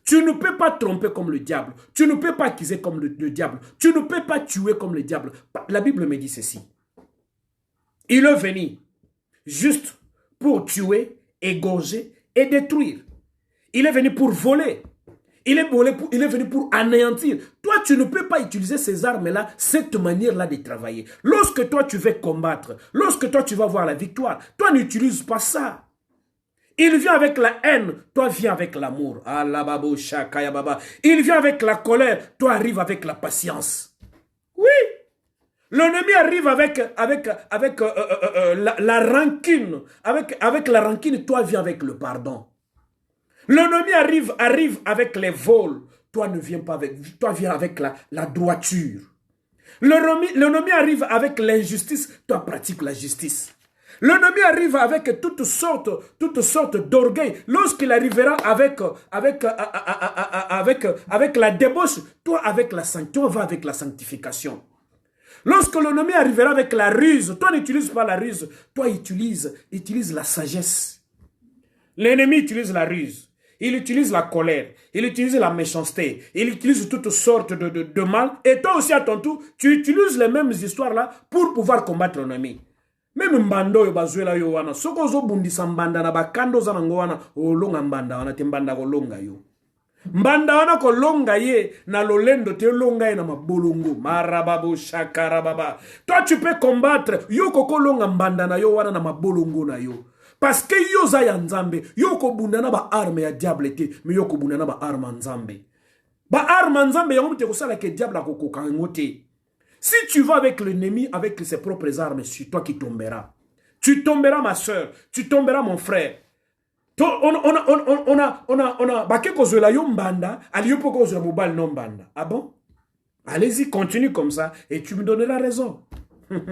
Speaker 1: Tu ne peux pas tromper comme le diable. Tu ne peux pas accuser comme le diable. Tu ne peux pas tuer comme le diable. La Bible me dit ceci. Il est venu juste pour tuer, égorger et détruire. Il est venu pour voler. Il est venu pour anéantir. Toi, tu ne peux pas utiliser ces armes-là, cette manière-là de travailler. Lorsque toi, tu veux combattre, lorsque toi, tu vas voir la victoire, toi, n'utilise pas ça. Il vient avec la haine, toi, viens avec l'amour. Il vient avec la colère, toi, arrive avec la patience. Oui. L'ennemi arrive avec la rancune. Avec la rancune, toi viens avec le pardon. L'ennemi arrive avec les vols. Toi ne viens pas avec, toi viens avec la droiture. L'ennemi arrive avec l'injustice. Toi pratiques la justice. L'ennemi arrive avec toutes sortes d'orgueil. Lorsqu'il arrivera avec la débauche, toi va avec la sanctification. Lorsque l'ennemi arrivera avec la ruse, toi n'utilise pas la ruse, toi utilise la sagesse. L'ennemi utilise la ruse, il utilise la colère, il utilise la méchanceté, il utilise toutes sortes de mal. Et toi aussi à ton tour, tu utilises les mêmes histoires là pour pouvoir combattre l'ennemi. Même mbando yo bazuela yo wana, soko zo bundisa mbanda na bakando za nango wana, olonga mbanda wana te mbanda kolonga yo. Mbanda wana kolonga ye na lolendo te longa ye na mabolongo marababo shakarababa. Toi tu peux combattre yo kolonga mbanda na yo wana na mabolongo na yo parce que yo za ya nzambe yo ko bundana ba arme ya diable te mais yo ko bundana ba arme nzambe ba arme nzambe yango te ko sala ke diable akokoka ngote. Si tu vas avec l'ennemi avec ses propres armes, c'est toi qui tomberas. Tu tomberas ma soeur, tu tomberas mon frère. On a bakeko zola yo mbanda, aliyo poko zola mobile non mbanda. Ah bon? Allez-y, continue comme ça et tu me donneras raison. Combat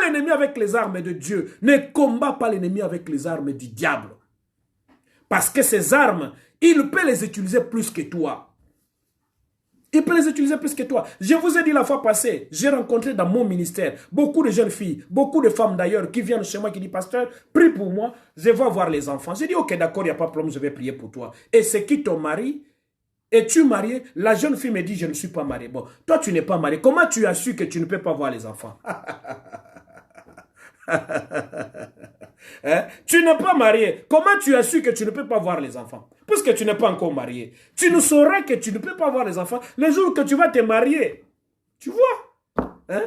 Speaker 1: l'ennemi avec les armes de Dieu. Ne combat pas l'ennemi avec les armes du diable. Parce que ces armes, il peut les utiliser plus que toi. Il peut les utiliser plus que toi. Je vous ai dit la fois passée, j'ai rencontré dans mon ministère beaucoup de jeunes filles, beaucoup de femmes d'ailleurs qui viennent chez moi qui disent, pasteur, prie pour moi, je vais avoir les enfants. J'ai dit, ok, d'accord, il n'y a pas de problème, je vais prier pour toi. Et c'est qui ton mari? Es-tu marié? La jeune fille me dit, je ne suis pas mariée. Bon, toi, tu n'es pas marié. Comment tu as su que tu ne peux pas voir les enfants? Hein? Tu n'es pas marié. Comment tu as su que tu ne peux pas voir les enfants? Puisque tu n'es pas encore marié. Tu ne saurais que tu ne peux pas voir les enfants le jour que tu vas te marier. Tu vois? Hein?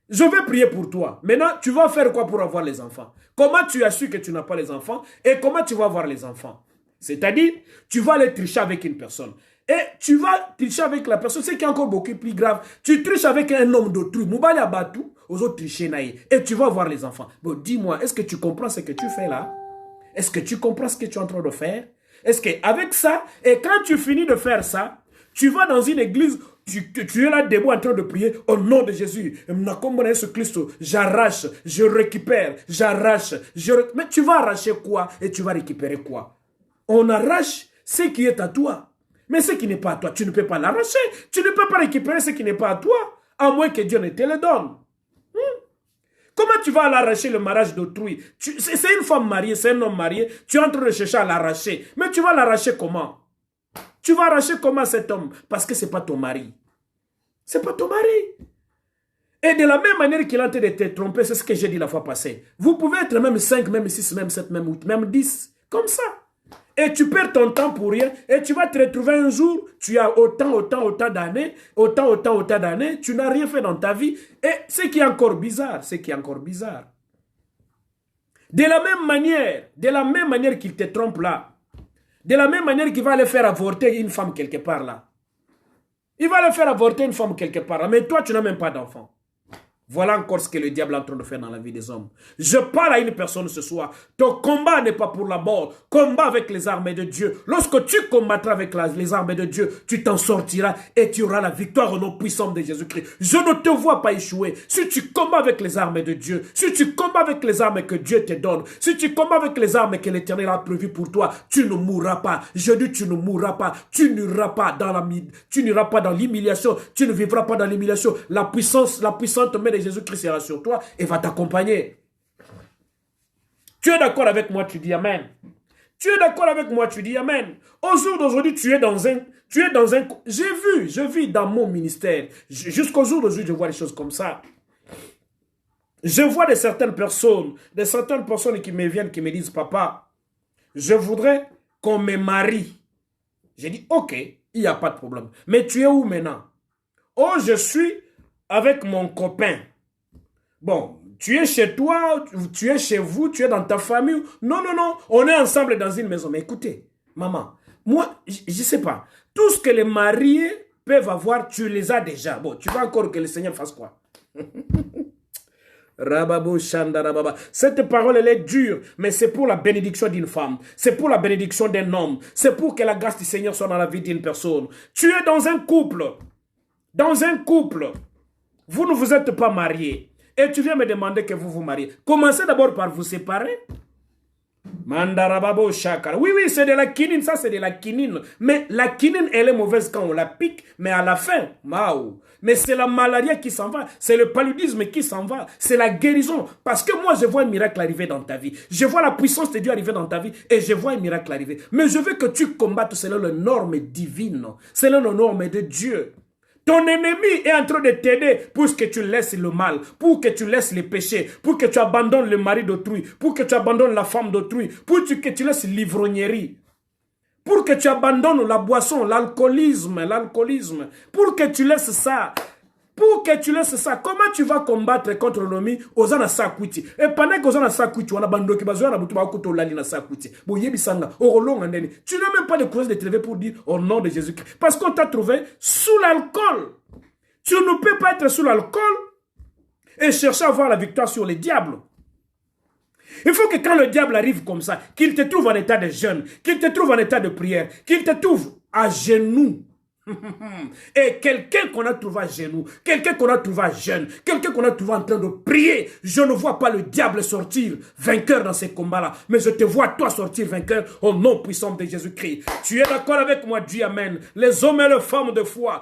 Speaker 1: Je vais prier pour toi. Maintenant, tu vas faire quoi pour avoir les enfants? Comment tu as su que tu n'as pas les enfants? Et comment tu vas voir les enfants? C'est-à-dire, tu vas aller tricher avec une personne. Et tu vas tricher avec la personne, ce qui est encore beaucoup plus grave. Tu triches avec un homme d'autrui. Moubali Abatou, aux autres tricher naïs. Et tu vas voir les enfants. Bon, dis-moi, est-ce que tu comprends ce que tu fais là? Est-ce que tu comprends ce que tu es en train de faire? Est-ce qu'avec ça, et quand tu finis de faire ça, tu vas dans une église, tu es là debout en train de prier au nom de Jésus. J'arrache, je récupère, j'arrache. Mais tu vas arracher quoi et tu vas récupérer quoi? On arrache ce qui est à toi. Mais ce qui n'est pas à toi, tu ne peux pas l'arracher. Tu ne peux pas récupérer ce qui n'est pas à toi, à moins que Dieu ne te le donne. Comment tu vas l'arracher le mariage d'autrui? C'est une femme mariée, c'est un homme marié. Tu es en train de chercher à l'arracher. Mais tu vas l'arracher comment? Tu vas arracher comment cet homme? Parce que ce n'est pas ton mari. Ce n'est pas ton mari. Et de la même manière qu'il a tenté de te tromper, c'est ce que j'ai dit la fois passée. Vous pouvez être même 5, même 6, même 7, même 8, même 10. Comme ça. Et tu perds ton temps pour rien. Et tu vas te retrouver un jour, tu as autant d'années, tu n'as rien fait dans ta vie. Et ce qui est encore bizarre, de la même manière qu'il te trompe là, de la même manière qu'il va aller faire avorter une femme quelque part là. Il va aller faire avorter une femme quelque part là, mais toi tu n'as même pas d'enfant. Voilà encore ce que le diable est en train de faire dans la vie des hommes. Je parle à une personne ce soir. Ton combat n'est pas pour la mort. Combat avec les armées de Dieu. Lorsque tu combattras avec les armées de Dieu, tu t'en sortiras et tu auras la victoire au nom puissant de Jésus-Christ. Je ne te vois pas échouer. Si tu combats avec les armées de Dieu, si tu combats avec les armes que Dieu te donne, si tu combats avec les armes que l'Éternel a prévues pour toi, tu ne mourras pas. Je dis tu ne mourras pas. Tu n'iras pas dans l'humiliation. Tu ne vivras pas dans l'humiliation. La puissante main de Jésus-Christ sera sur toi et va t'accompagner. Tu es d'accord avec moi, tu dis Amen. Tu es d'accord avec moi, tu dis Amen. Au jour d'aujourd'hui, tu es dans un... Je vis dans mon ministère. Jusqu'au jour d'aujourd'hui, je vois les choses comme ça. Je vois certaines personnes qui me viennent, qui me disent, papa, je voudrais qu'on me marie. J'ai dit, ok, il n'y a pas de problème. Mais tu es où maintenant? Oh, je suis avec mon copain. Bon, tu es chez toi, tu es chez vous, tu es dans ta famille. Non, on est ensemble dans une maison. Mais écoutez, maman, moi, je ne sais pas. Tout ce que les mariés peuvent avoir, tu les as déjà. Bon, tu veux encore que le Seigneur fasse quoi? Rababo Shandarababa. Cette parole, elle est dure, mais c'est pour la bénédiction d'une femme. C'est pour la bénédiction d'un homme. C'est pour que la grâce du Seigneur soit dans la vie d'une personne. Tu es dans un couple. Dans un couple. Vous ne vous êtes pas mariés. Et tu viens me demander que vous vous mariez. Commencez d'abord par vous séparer. Mandarababo Shakara. Oui, c'est de la quinine, ça c'est de la quinine. Mais la quinine, elle est mauvaise quand on la pique, mais à la fin, maou. Mais c'est la malaria qui s'en va, c'est le paludisme qui s'en va, c'est la guérison. Parce que moi, je vois un miracle arriver dans ta vie. Je vois la puissance de Dieu arriver dans ta vie et je vois un miracle arriver. Mais je veux que tu combattes selon les normes divines, selon les normes de Dieu. Ton ennemi est en train de t'aider pour que tu laisses le mal, pour que tu laisses les péchés, pour que tu abandonnes le mari d'autrui, pour que tu abandonnes la femme d'autrui, pour que tu laisses l'ivrognerie, pour que tu abandonnes la boisson, l'alcoolisme, pour que tu laisses ça. Comment tu vas combattre contre l'ennemi aux ans sakuti? Et pendant qu'aux ans sakuti, on a bandé qui bazoua na butuba kuto lali na sakuti. Bon yebi sanga, orolong andeni. Tu n'as même pas de courage de te lever pour dire au nom de Jésus-Christ. Parce qu'on t'a trouvé sous l'alcool. Tu ne peux pas être sous l'alcool et chercher à avoir la victoire sur les diables. Il faut que quand le diable arrive comme ça, qu'il te trouve en état de jeûne, qu'il te trouve en état de prière, qu'il te trouve à genoux. Et quelqu'un qu'on a trouvé à genoux, quelqu'un qu'on a trouvé à jeûne, quelqu'un qu'on a trouvé en train de prier, je ne vois pas le diable sortir vainqueur dans ces combats-là, mais je te vois toi sortir vainqueur au nom puissant de Jésus-Christ. Tu es d'accord avec moi, dis Amen. Les hommes et les femmes de foi,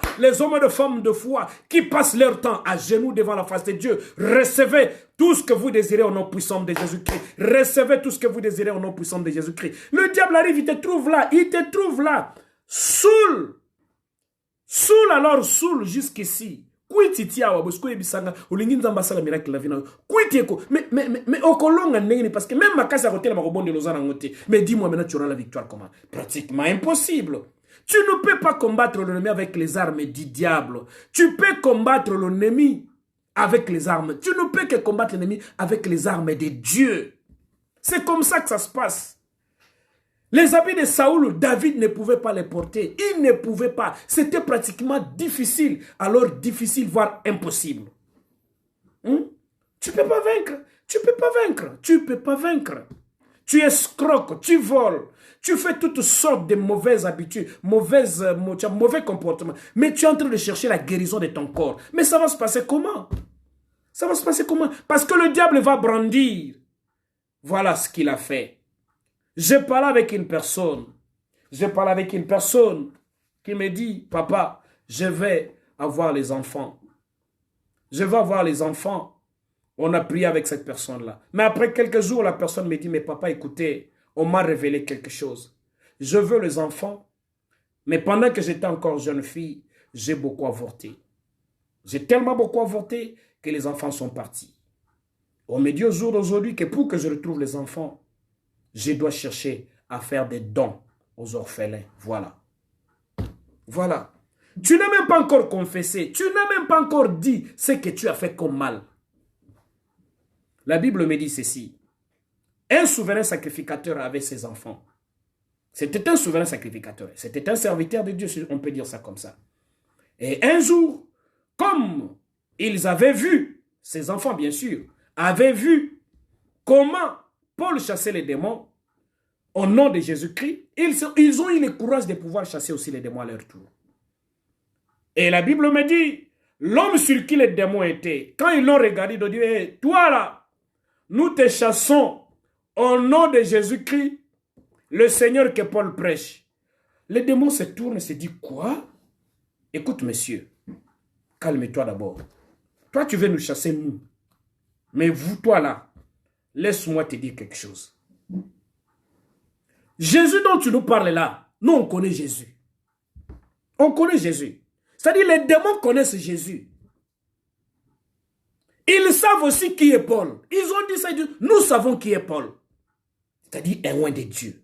Speaker 1: qui passent leur temps à genoux devant la face de Dieu, recevez tout ce que vous désirez au nom puissant de Jésus-Christ. Recevez tout ce que vous désirez au nom puissant de Jésus-Christ. Le diable arrive, il te trouve là, saoul. Saoul jusqu'ici. Kwiti tia wa bosko ebisanga olingi nzamba sala miracle la vina. Kwiti eko mais okolonga ndenge parce que même makasi à côté la makobonde lozana ngote. Mais dis-moi maintenant tu auras la victoire comment? Pratiquement impossible. Tu ne peux pas combattre l'ennemi avec les armes du diable. Tu peux combattre l'ennemi avec les armes. Tu ne peux que combattre l'ennemi avec les armes de Dieu. C'est comme ça que ça se passe. Les habits de Saoul, David ne pouvait pas les porter. Il ne pouvait pas. C'était pratiquement difficile. Alors difficile, voire impossible. Tu ne peux pas vaincre. Tu ne peux pas vaincre. Tu ne peux pas vaincre. Tu escroques, tu voles. Tu fais toutes sortes de mauvaises habitudes, mauvais comportements. Mais tu es en train de chercher la guérison de ton corps. Mais ça va se passer comment? Ça va se passer comment? Parce que le diable va brandir. Voilà ce qu'il a fait. J'ai parlé avec une personne. J'ai parlé avec une personne qui me dit, papa, je vais avoir les enfants. Je vais avoir les enfants. On a prié avec cette personne-là. Mais après quelques jours, la personne me dit, mais papa, écoutez, on m'a révélé quelque chose. Je veux les enfants, mais pendant que j'étais encore jeune fille, j'ai beaucoup avorté. J'ai tellement beaucoup avorté que les enfants sont partis. On me dit au jour d'aujourd'hui que pour que je retrouve les enfants, je dois chercher à faire des dons aux orphelins. Voilà. Voilà. Tu n'as même pas encore confessé. Tu n'as même pas encore dit ce que tu as fait comme mal. La Bible me dit ceci. Un souverain sacrificateur avait ses enfants. C'était un souverain sacrificateur. C'était un serviteur de Dieu, on peut dire ça comme ça. Et un jour, comme ils avaient vu, ses enfants bien sûr, avaient vu comment Paul chassait les démons au nom de Jésus-Christ, ils ont eu le courage de pouvoir chasser aussi les démons à leur tour. Et la Bible me dit, l'homme sur qui les démons étaient, quand ils l'ont regardé, ils ont dit, hey, toi là, nous te chassons au nom de Jésus-Christ, le Seigneur que Paul prêche. Les démons se tournent et se disent, quoi? Écoute, monsieur, calme-toi d'abord. Toi, tu veux nous chasser, nous. Mais vous, toi là, laisse-moi te dire quelque chose. Jésus dont tu nous parles là, nous, on connaît Jésus. On connaît Jésus. C'est-à-dire, les démons connaissent Jésus. Ils savent aussi qui est Paul. Ils ont dit ça, ils disent, nous savons qui est Paul. C'est-à-dire un loin de Dieu.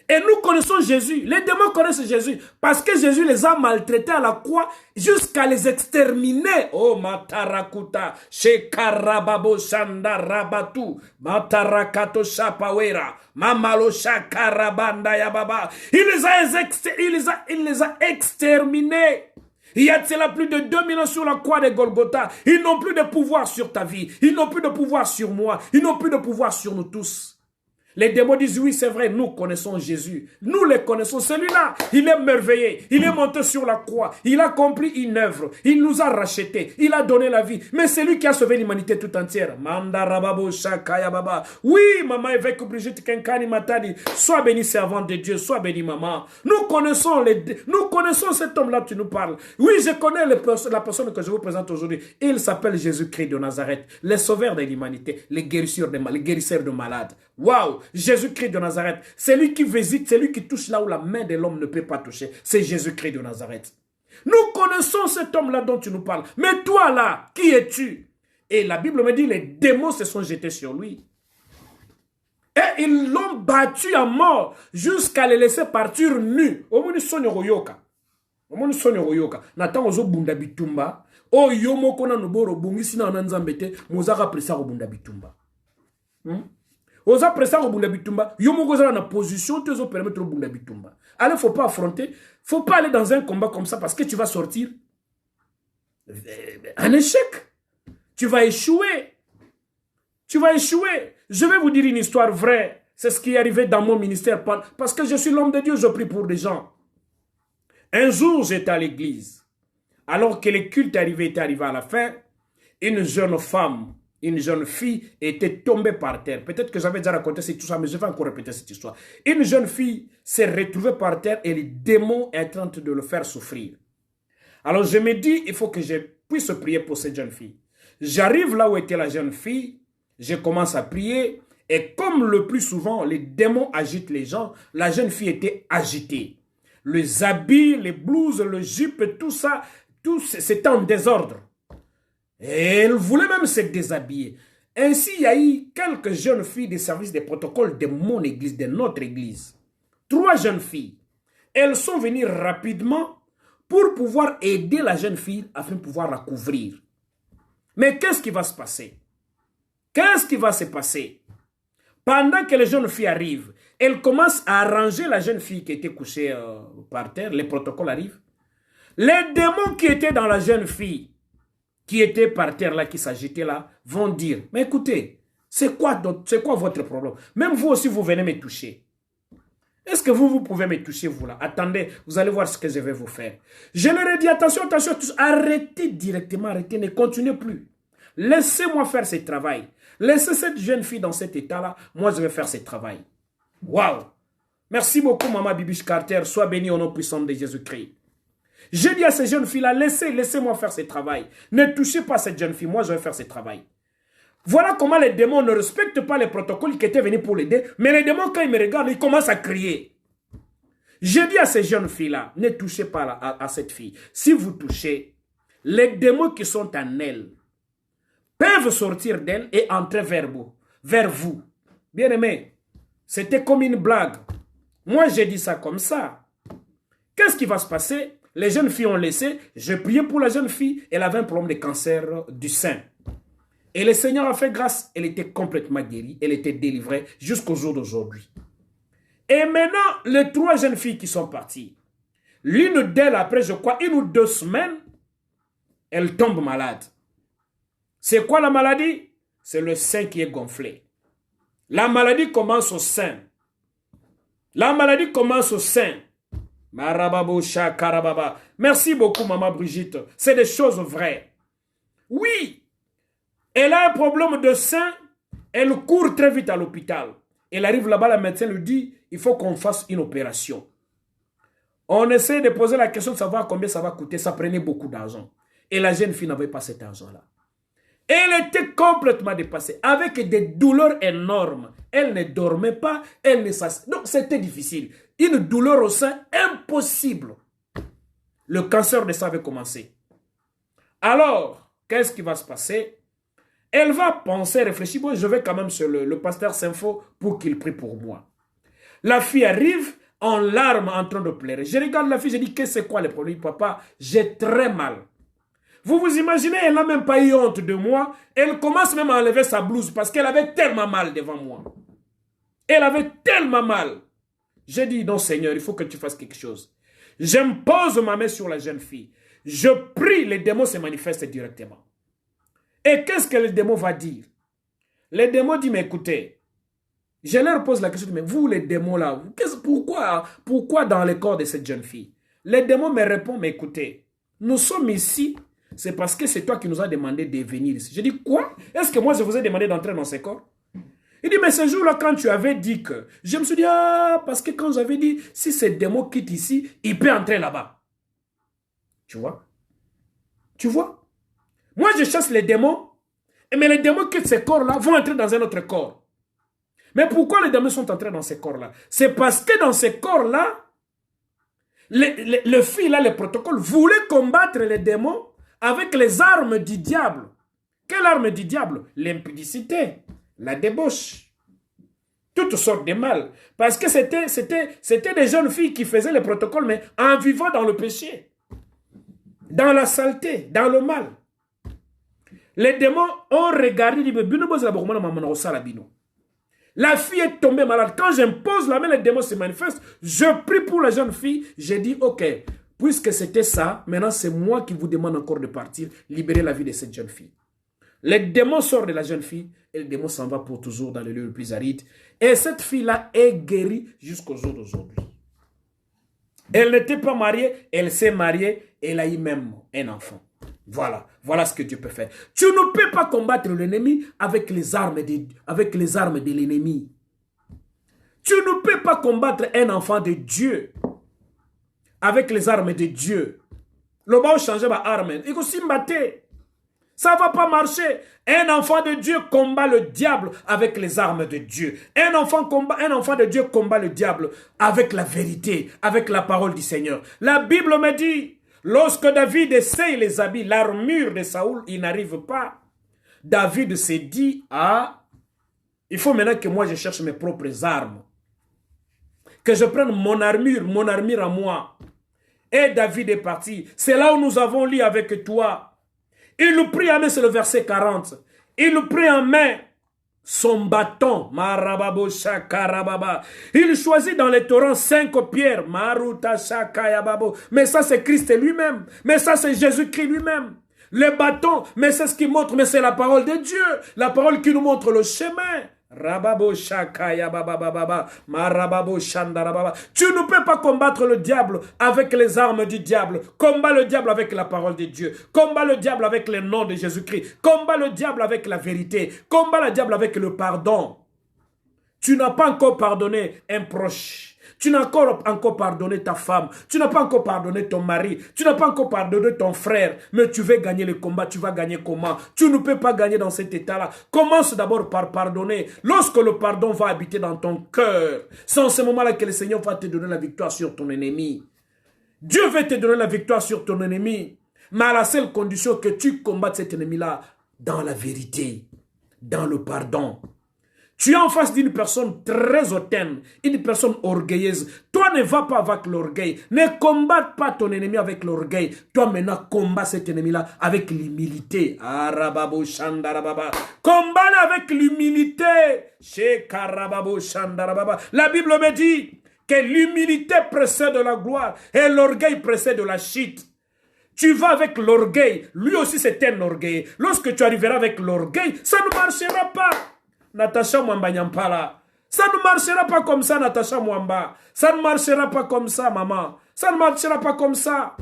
Speaker 1: Et nous connaissons Jésus. Les démons connaissent Jésus. Parce que Jésus les a maltraités à la croix jusqu'à les exterminer. Oh, Matarakuta, Shekarababo Shandarabatu, Matarakato Shapawera, Mamalo Shakarabanda Yababa. Il les a exterminés. Il y a de cela plus de 2000 ans sur la croix de Golgotha. Ils n'ont plus de pouvoir sur ta vie. Ils n'ont plus de pouvoir sur moi. Ils n'ont plus de pouvoir sur nous tous. Les démons disent, oui, c'est vrai, nous connaissons Jésus. Nous le connaissons. Celui-là, il est merveilleux. Il est monté sur la croix. Il a accompli une œuvre. Il nous a rachetés. Il a donné la vie. Mais c'est lui qui a sauvé l'humanité tout entière. Mandarababo Shakaya Baba. Oui, maman évêque Brigitte Kenkani Matadi. Sois béni, servante de Dieu. Sois béni, maman. Nous connaissons cet homme-là, tu nous parles. Oui, je connais la personne que je vous présente aujourd'hui. Il s'appelle Jésus-Christ de Nazareth. Le sauveur de l'humanité. Le guérisseur de malades. Waouh! Jésus-Christ de Nazareth, c'est lui qui visite, c'est lui qui touche là où la main de l'homme ne peut pas toucher. C'est Jésus-Christ de Nazareth. Nous connaissons cet homme-là dont tu nous parles. Mais toi là, qui es-tu? Et la Bible me dit, les démons se sont jetés sur lui. Et ils l'ont battu à mort jusqu'à le laisser partir nu. Omoni sonyo royoka. Omoni sonyo royoka. Natan ozo bunda bitumba. O yomo kona noboro bungisi na nanzambete. Mozaka presa bunda bitumba. Oza presa bunda bitumba. Yomo koza na position te zo permettre bunda bitumba. Alors faut pas affronter. Faut pas aller dans un combat comme ça parce que tu vas sortir un échec. Tu vas échouer. Tu vas échouer. Je vais vous dire une histoire vraie. C'est ce qui est arrivé dans mon ministère. Parce que je suis l'homme de Dieu, je prie pour des gens. Un jour, j'étais à l'église. Alors que le culte était arrivé à la fin, une jeune femme, une jeune fille était tombée par terre. Peut-être que j'avais déjà raconté cette histoire, mais je vais encore répéter cette histoire. Une jeune fille s'est retrouvée par terre et le démon est en train de le faire souffrir. Alors je me dis, il faut que je puisse prier pour cette jeune fille. J'arrive là où était la jeune fille. Je commence à prier et comme le plus souvent, les démons agitent les gens, la jeune fille était agitée. Les habits, les blouses, le jupe, tout ça tout c'était en désordre. Et elle voulait même se déshabiller. Ainsi, il y a eu quelques jeunes filles des services des protocoles de mon église, de notre église. 3 jeunes filles. Elles sont venues rapidement pour pouvoir aider la jeune fille afin de pouvoir la couvrir. Mais qu'est-ce qui va se passer? Qu'est-ce qui va se passer? Pendant que les jeunes filles arrivent, elles commencent à arranger la jeune fille qui était couchée par terre. Les protocoles arrivent. Les démons qui étaient dans la jeune fille, qui étaient par terre là, qui s'agitaient là, vont dire, mais écoutez, c'est quoi votre problème? Même vous aussi, vous venez me toucher. Est-ce que vous pouvez me toucher, vous là? Attendez, vous allez voir ce que je vais vous faire. Je leur ai dit, attention, attention, tous, arrêtez directement, arrêtez, ne continuez plus. Laissez-moi faire ce travail. Laissez cette jeune fille dans cet état-là, moi je vais faire ce travail. Waouh! Merci beaucoup, Maman Bibiche Carter, sois bénie au nom puissant de Jésus-Christ. J'ai dit à ces jeunes filles-là, laissez-moi faire ce travail. Ne touchez pas cette jeune fille, moi je vais faire ce travail. Voilà comment les démons ne respectent pas les protocoles qui étaient venus pour l'aider. Mais les démons, quand ils me regardent, ils commencent à crier. J'ai dit à ces jeunes filles-là, ne touchez pas à cette fille. Si vous touchez, les démons qui sont en elle peuvent sortir d'elle et entrer vers vous. Bien aimé, c'était comme une blague. Moi, j'ai dit ça comme ça. Qu'est-ce qui va se passer? Les jeunes filles ont laissé. J'ai prié pour la jeune fille. Elle avait un problème de cancer du sein. Et le Seigneur a fait grâce. Elle était complètement guérie. Elle était délivrée jusqu'au jour d'aujourd'hui. Et maintenant, les 3 jeunes filles qui sont parties. L'une d'elles, après, je crois, 1 ou 2 semaines, elle tombe malade. C'est quoi la maladie? C'est le sein qui est gonflé. La maladie commence au sein. La maladie commence au sein. Marababosha karababa. Merci beaucoup, Maman Brigitte. C'est des choses vraies. Oui, elle a un problème de sein. Elle court très vite à l'hôpital. Elle arrive là-bas, le médecin lui dit, il faut qu'on fasse une opération. On essaie de poser la question de savoir combien ça va coûter. Ça prenait beaucoup d'argent. Et la jeune fille n'avait pas cet argent-là. Elle était complètement dépassée, avec des douleurs énormes. Elle ne dormait pas, elle ne s'asseyait. Donc c'était difficile. Une douleur au sein impossible. Le cancer de ça avait commencé. Alors, qu'est-ce qui va se passer? Elle va penser, réfléchir, bon, je vais quand même sur le pasteur Sinfo pour qu'il prie pour moi. La fille arrive en larmes en train de pleurer. Je regarde la fille, je dis, qu'est-ce que c'est quoi le problème? Papa, j'ai très mal. Vous vous imaginez, elle n'a même pas eu honte de moi. Elle commence même à enlever sa blouse parce qu'elle avait tellement mal devant moi. Elle avait tellement mal. J'ai dit, non Seigneur, il faut que tu fasses quelque chose. J'impose ma main sur la jeune fille. Je prie, les démons se manifestent directement. Et qu'est-ce que le démon va dire? Les démons disent, mais écoutez, je leur pose la question, mais vous les démons là, pourquoi dans le corps de cette jeune fille? Les démons me répondent, mais écoutez, nous sommes ici, c'est parce que c'est toi qui nous as demandé de venir ici. Je dis, quoi? Est-ce que moi je vous ai demandé d'entrer dans ce corps? Il dit, mais ce jour-là, quand tu avais dit que... Je me suis dit, ah, parce que quand j'avais dit, si ce démon quitte ici, il peut entrer là-bas. Tu vois? Tu vois? Moi, je chasse les démons, mais les démons qui quittent ces corps-là vont entrer dans un autre corps. Mais pourquoi les démons sont entrés dans ces corps-là? C'est parce que dans ces corps-là, le fil-là, le protocole, voulait combattre les démons avec les armes du diable. Quelle arme du diable? L'impudicité, la débauche, toutes sortes de mal. Parce que c'était des jeunes filles qui faisaient le protocole, mais en vivant dans le péché, dans la saleté, dans le mal. Les démons ont regardé, dit, la fille est tombée malade. Quand j'impose la main, les démons se manifestent. Je prie pour la jeune fille. J'ai dit, ok, puisque c'était ça, maintenant c'est moi qui vous demande encore de partir, libérer la vie de cette jeune fille. Les démons sortent de la jeune fille et le démon s'en va pour toujours dans le lieu le plus aride. Et cette fille-là est guérie jusqu'au jour d'aujourd'hui. Elle n'était pas mariée, elle s'est mariée, elle a eu même un enfant. Voilà, voilà ce que Dieu peut faire. Tu ne peux pas combattre l'ennemi avec les armes de l'ennemi. Tu ne peux pas combattre un enfant de Dieu avec les armes de Dieu. Le bas changer ma arme, il faut s'y battre. Ça ne va pas marcher. Un enfant de Dieu combat le diable avec les armes de Dieu. Un enfant de Dieu combat le diable avec la vérité, avec la parole du Seigneur. La Bible me dit, Lorsque David essaye les habits, l'armure de Saoul, il n'arrive pas. David s'est dit, ah, il faut maintenant que moi je cherche mes propres armes. Que je prenne mon armure à moi. Et David est parti. C'est là où nous avons lu avec toi. Il nous prit en main, c'est le verset 40. Il nous prit en main son bâton. Marababo shakarababa. Il choisit dans les torrents 5 pierres. Maruta shakayababo. Mais ça c'est Christ lui-même. Mais ça c'est Jésus-Christ lui-même. Le bâton, mais c'est ce qui montre, mais c'est la parole de Dieu. La parole qui nous montre le chemin. Rababo shakaya baba baba marababo shandarababa. Tu ne peux pas combattre le diable avec les armes du diable. Combat le diable avec la parole de Dieu. Combat le diable avec le nom de Jésus-Christ. Combat le diable avec la vérité. Combat le diable avec le pardon. Tu n'as pas encore pardonné un proche. Tu n'as encore pardonné ta femme. Tu n'as pas encore pardonné ton mari. Tu n'as pas encore pardonné ton frère. Mais tu veux gagner le combat. Tu vas gagner comment? Tu ne peux pas gagner dans cet état-là. Commence d'abord par pardonner. Lorsque le pardon va habiter dans ton cœur, c'est en ce moment-là que le Seigneur va te donner la victoire sur ton ennemi. Dieu veut te donner la victoire sur ton ennemi. Mais à la seule condition que tu combattes cet ennemi-là dans la vérité, dans le pardon. Tu es en face d'une personne très hautaine, une personne orgueilleuse. Toi ne vas pas avec l'orgueil. Ne combatte pas ton ennemi avec l'orgueil. Toi maintenant combat cet ennemi-là avec l'humilité. Arababo shandarababa. Combat avec l'humilité. Shekarababo shandarababa. La Bible me dit que l'humilité précède la gloire et l'orgueil précède la chute. Tu vas avec l'orgueil. Lui aussi c'est un orgueil. Lorsque tu arriveras avec l'orgueil, ça ne marchera pas. Natacha Mwamba Nyampala. Ça ne marchera pas comme ça, Natacha Mwamba. Ça ne marchera pas comme ça, maman. Ça ne marchera pas comme ça.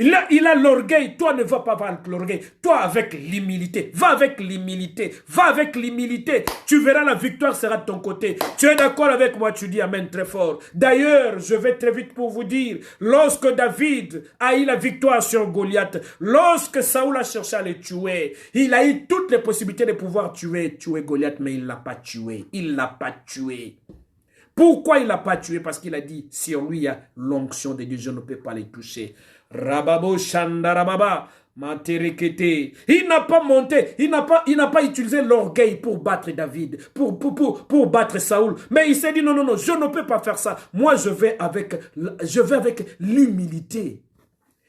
Speaker 1: Il a l'orgueil. Toi ne vas pas avec l'orgueil. Toi avec l'humilité. Va avec l'humilité. Va avec l'humilité. Tu verras la victoire sera de ton côté. Tu es d'accord avec moi? Tu dis amen très fort. D'ailleurs, je vais très vite pour vous dire, lorsque David a eu la victoire sur Goliath, lorsque Saoul a cherché à le tuer, il a eu toutes les possibilités de pouvoir tuer Goliath, mais il ne l'a pas tué. Il ne l'a pas tué. Pourquoi il ne l'a pas tué? Parce qu'il a dit, sur lui il y a l'onction de Dieu, je ne peux pas les toucher. Rababo Shandarababa, Materekete. Il n'a pas monté, il n'a pas utilisé l'orgueil pour battre David, pour battre Saoul. Mais il s'est dit non, non, non, je ne peux pas faire ça. Moi, je vais avec l'humilité.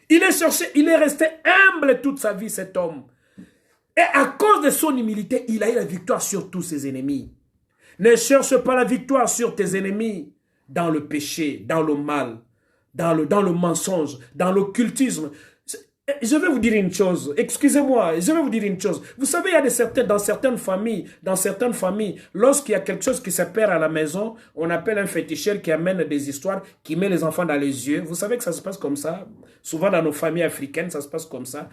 Speaker 1: Il est resté humble toute sa vie, cet homme. Et à cause de son humilité, il a eu la victoire sur tous ses ennemis. Ne cherche pas la victoire sur tes ennemis dans le péché, dans le mal, dans le mensonge, dans l'occultisme. Je vais vous dire une chose, excusez-moi, je vais vous dire une chose. Vous savez, il y a dans certaines familles, lorsqu'il y a quelque chose qui se perd à la maison, on appelle un féticheur qui amène des histoires, qui met les enfants dans les yeux. Vous savez que ça se passe comme ça. Souvent dans nos familles africaines, ça se passe comme ça.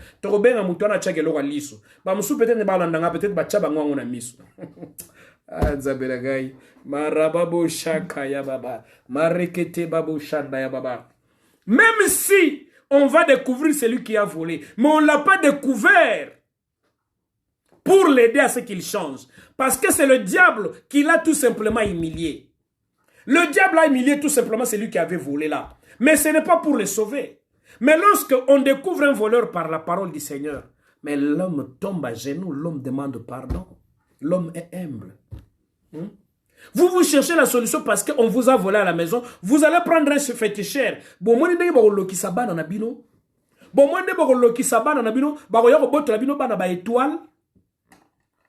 Speaker 1: Ah, Zabelagai, Marababo Shakaya Baba, Marekete Babo Shandaya Baba. Même si on va découvrir celui qui a volé, mais on ne l'a pas découvert pour l'aider à ce qu'il change. Parce que c'est le diable qui l'a tout simplement humilié. Le diable a humilié tout simplement celui qui avait volé là. Mais ce n'est pas pour le sauver. Mais lorsqu'on découvre un voleur par la parole du Seigneur, mais l'homme tombe à genoux, l'homme demande pardon. L'homme est humble. Vous cherchez la solution parce qu'on vous a volé à la maison. Vous allez prendre un féticheur. Bon, moi, je vais vous dire que ça va dans la bino. Bon, moi, je vais vous dire que ça va dans la bino. Bah, vous allez vous dire que ça va étoile.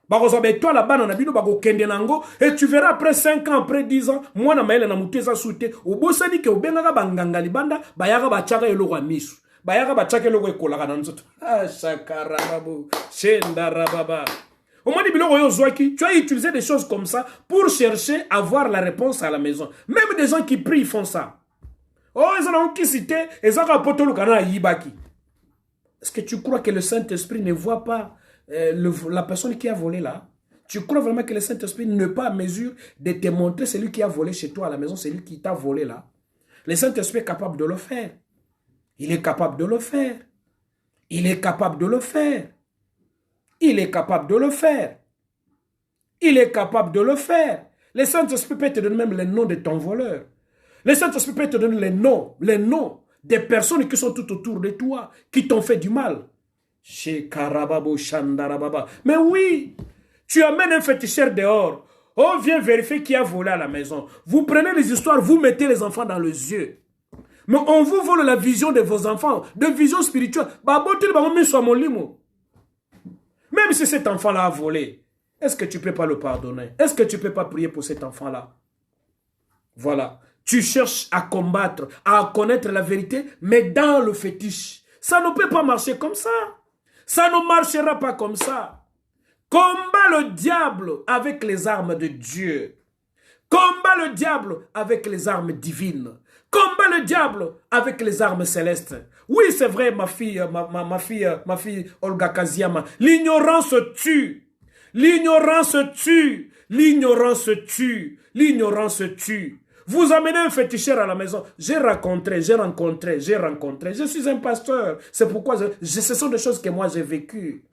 Speaker 1: Bah, vous allez étoile là-bas dans la bino. Bah, vous allez nango. Et tu verras après 5 ans, après 10 ans, moi, je vais vous dire que ça va au beau sani que vous allez banganga libanda. Bah, ya va tchaka yelo wa misu. Bah, ya va tchaka yelo wa kola kananzoto. Ah, shakarababu. Shendarababa. Au moment où tu as utilisé des choses comme ça pour chercher à avoir la réponse à la maison. Même des gens qui prient font ça. Oh, ils ont qui cité, ils ont rapporté le canal à Yibaki. Est-ce que tu crois que le Saint-Esprit ne voit pas la personne qui a volé là? Tu crois vraiment que le Saint-Esprit n'est pas à mesure de te montrer celui qui a volé chez toi à la maison, celui qui t'a volé là? Le Saint-Esprit est capable de le faire. Il est capable de le faire. Il est capable de le faire. Il est capable de le faire. Il est capable de le faire. Le Saint-Esprit peut te donner même les noms de ton voleur. Le Saint-Esprit peut te donner les noms des personnes qui sont tout autour de toi, qui t'ont fait du mal. Chez Karababo Shandarababa. Mais oui, tu amènes un féticheur dehors. Oh, viens vérifier qui a volé à la maison. Vous prenez les histoires, vous mettez les enfants dans les yeux. Mais on vous vole la vision de vos enfants, de vision spirituelle. Même si cet enfant-là a volé, est-ce que tu ne peux pas le pardonner? Est-ce que tu ne peux pas prier pour cet enfant-là? Voilà. Tu cherches à combattre, à connaître la vérité, mais dans le fétiche. Ça ne peut pas marcher comme ça. Ça ne marchera pas comme ça. Combat le diable avec les armes de Dieu. Combat le diable avec les armes divines. Combat le diable avec les armes célestes. Oui, c'est vrai, ma fille Olga Kaziama. L'ignorance tue. L'ignorance tue. L'ignorance tue. L'ignorance tue. Vous amenez un féticheur à la maison. J'ai rencontré. Je suis un pasteur. C'est pourquoi ce sont des choses que moi j'ai vécues.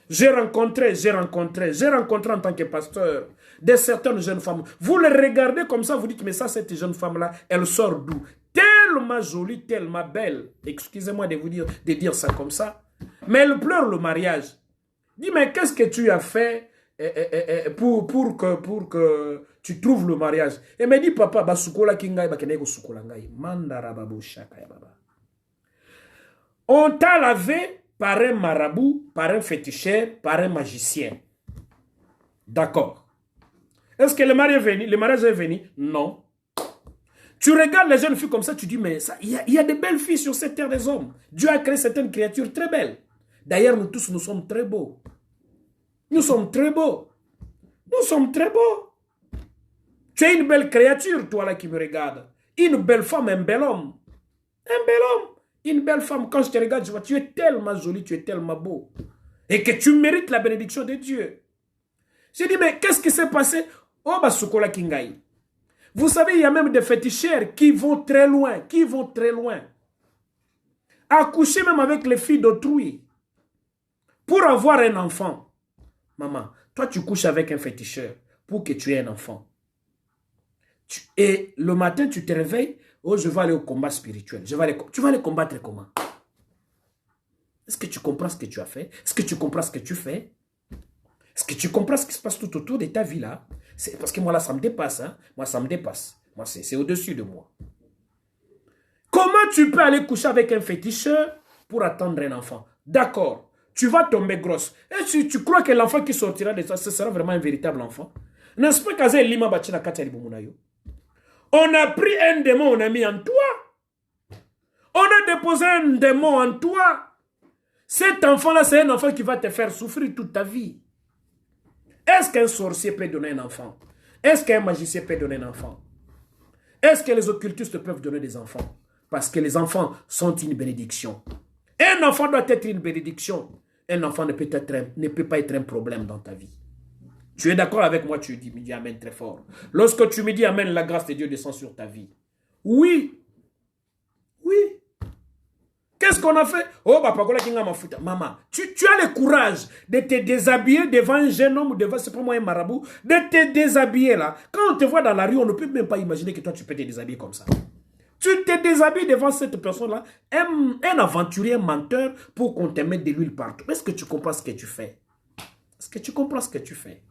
Speaker 1: J'ai rencontré en tant que pasteur des certaines jeunes femmes. Vous les regardez comme ça, vous dites, mais ça, cette jeune femme-là, elle sort d'où? Tellement jolie, tellement belle. Excusez-moi de dire ça comme ça. Mais elle pleure le mariage. Dis, mais qu'est-ce que tu as fait pour que tu trouves le mariage? Et me dit, papa, basukola kingai bakeneko sukola ngai. Mandara babu shaka ya baba. On t'a lavé par un marabout, par un féticheur, par un magicien. D'accord. Est-ce que le mariage est venu? Non. Tu regardes les jeunes filles comme ça, tu dis, mais il y a de belles filles sur cette terre des hommes. Dieu a créé certaines créatures très belles. D'ailleurs, nous tous, nous sommes très beaux. Nous sommes très beaux. Nous sommes très beaux. Tu es une belle créature, toi là qui me regardes. Une belle femme, un bel homme. Un bel homme. Une belle femme, quand je te regarde, je vois, tu es tellement jolie, tu es tellement beau. Et que tu mérites la bénédiction de Dieu. J'ai dit, mais qu'est-ce qui s'est passé? Oh, Basukola Kingai. Vous savez, il y a même des féticheurs qui vont très loin, Accoucher même avec les filles d'autrui. Pour avoir un enfant. Maman, toi, tu couches avec un féticheur pour que tu aies un enfant. Et le matin, tu te réveilles. Oh, je vais aller au combat spirituel. Tu vas aller combattre comment? Est-ce que tu comprends ce que tu as fait? Est-ce que tu comprends ce que tu fais? Est-ce que tu comprends ce qui se passe tout autour de ta vie là? C'est parce que moi là, ça me dépasse. Hein? Moi, ça me dépasse. Moi, c'est au-dessus de moi. Comment tu peux aller coucher avec un féticheur pour attendre un enfant? D'accord. Tu vas tomber grosse. Et tu crois que l'enfant qui sortira de ça, ce sera vraiment un véritable enfant? N'est-ce pas qu'à Lima Bachina Katari Bumunayo? On a pris un démon, on a mis en toi. On a déposé un démon en toi. Cet enfant-là, c'est un enfant qui va te faire souffrir toute ta vie. Est-ce qu'un sorcier peut donner un enfant? Est-ce qu'un magicien peut donner un enfant? Est-ce que les occultistes peuvent donner des enfants? Parce que les enfants sont une bénédiction. Un enfant doit être une bénédiction. Un enfant ne peut pas être un problème dans ta vie. Tu es d'accord avec moi? Tu dis amen très fort. Lorsque tu me dis amen, la grâce de Dieu descend sur ta vie. Oui. Oui. Qu'est-ce qu'on a fait? Oh, maman, tu as le courage de te déshabiller devant un jeune homme ou devant, c'est pas moi un marabout, de te déshabiller là. Quand on te voit dans la rue, on ne peut même pas imaginer que toi tu peux te déshabiller comme ça. Tu te déshabilles devant cette personne-là, un aventurier, un menteur, pour qu'on te mette de l'huile partout. Est-ce que tu comprends ce que tu fais? Est-ce que tu comprends ce que tu fais?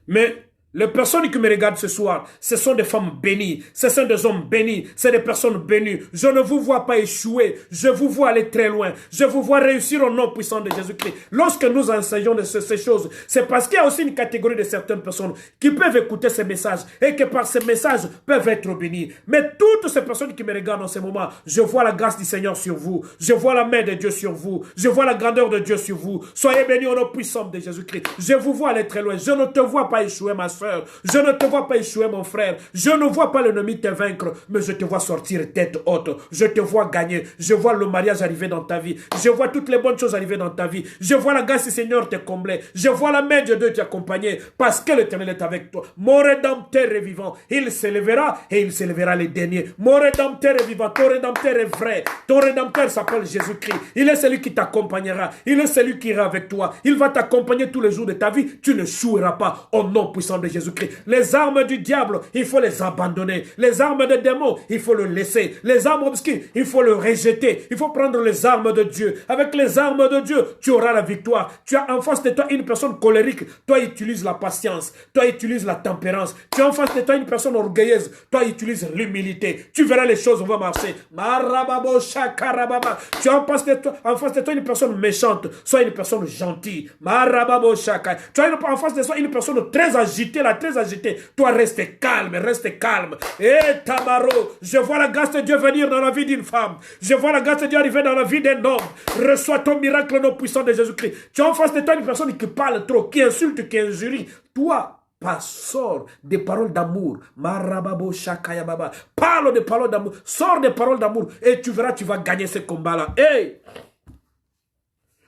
Speaker 1: Mais les personnes qui me regardent ce soir, ce sont des femmes bénies, ce sont des hommes bénis, c'est des personnes bénies. Je ne vous vois pas échouer, je vous vois aller très loin, je vous vois réussir au nom puissant de Jésus-Christ. Lorsque nous enseignons de ces choses, c'est parce qu'il y a aussi une catégorie de certaines personnes qui peuvent écouter ces messages et qui par ces messages peuvent être bénis. Mais toutes ces personnes qui me regardent en ce moment, je vois la grâce du Seigneur sur vous, je vois la main de Dieu sur vous, je vois la grandeur de Dieu sur vous. Soyez bénis au nom puissant de Jésus-Christ. Je vous vois aller très loin, je ne te vois pas échouer ma soeur. Je ne te vois pas échouer mon frère. Je ne vois pas l'ennemi te vaincre, mais je te vois sortir tête haute. Je te vois gagner. Je vois le mariage arriver dans ta vie. Je vois toutes les bonnes choses arriver dans ta vie. Je vois la grâce du Seigneur te combler. Je vois la main de Dieu t'accompagner parce que l'Éternel est avec toi. Mon Rédempteur est vivant. Il s'élèvera et il s'élèvera les derniers. Mon Rédempteur est vivant. Ton Rédempteur est vrai. Ton Rédempteur s'appelle Jésus-Christ. Il est celui qui t'accompagnera. Il est celui qui ira avec toi. Il va t'accompagner tous les jours de ta vie. Tu ne choueras pas au nom puissant de Jésus-Christ. Les armes du diable, il faut les abandonner. Les armes des démons, il faut le laisser. Les armes obscures, il faut le rejeter. Il faut prendre les armes de Dieu. Avec les armes de Dieu, tu auras la victoire. Tu as en face de toi une personne colérique. Toi, utilise la patience. Toi, utilise la tempérance. Tu as en face de toi une personne orgueilleuse. Toi, utilise l'humilité. Tu verras les choses vont marcher. Marababo shakarababa. Tu as en face de toi une personne méchante. Sois une personne gentille. Marababo shaka. Tu as en face de toi une personne très agitée. Très agitée. Toi, reste calme. Reste calme. Et Tamaro, je vois la grâce de Dieu venir dans la vie d'une femme. Je vois la grâce de Dieu arriver dans la vie d'un homme. Reçois ton miracle au nom puissant de Jésus-Christ. Tu as en face de toi une personne qui parle trop, qui insulte, qui injurie. Toi, sors des paroles d'amour. Marababo shakaya baba. Parle des paroles d'amour. Sors des paroles d'amour. Et tu verras, tu vas gagner ce combat-là. Hey!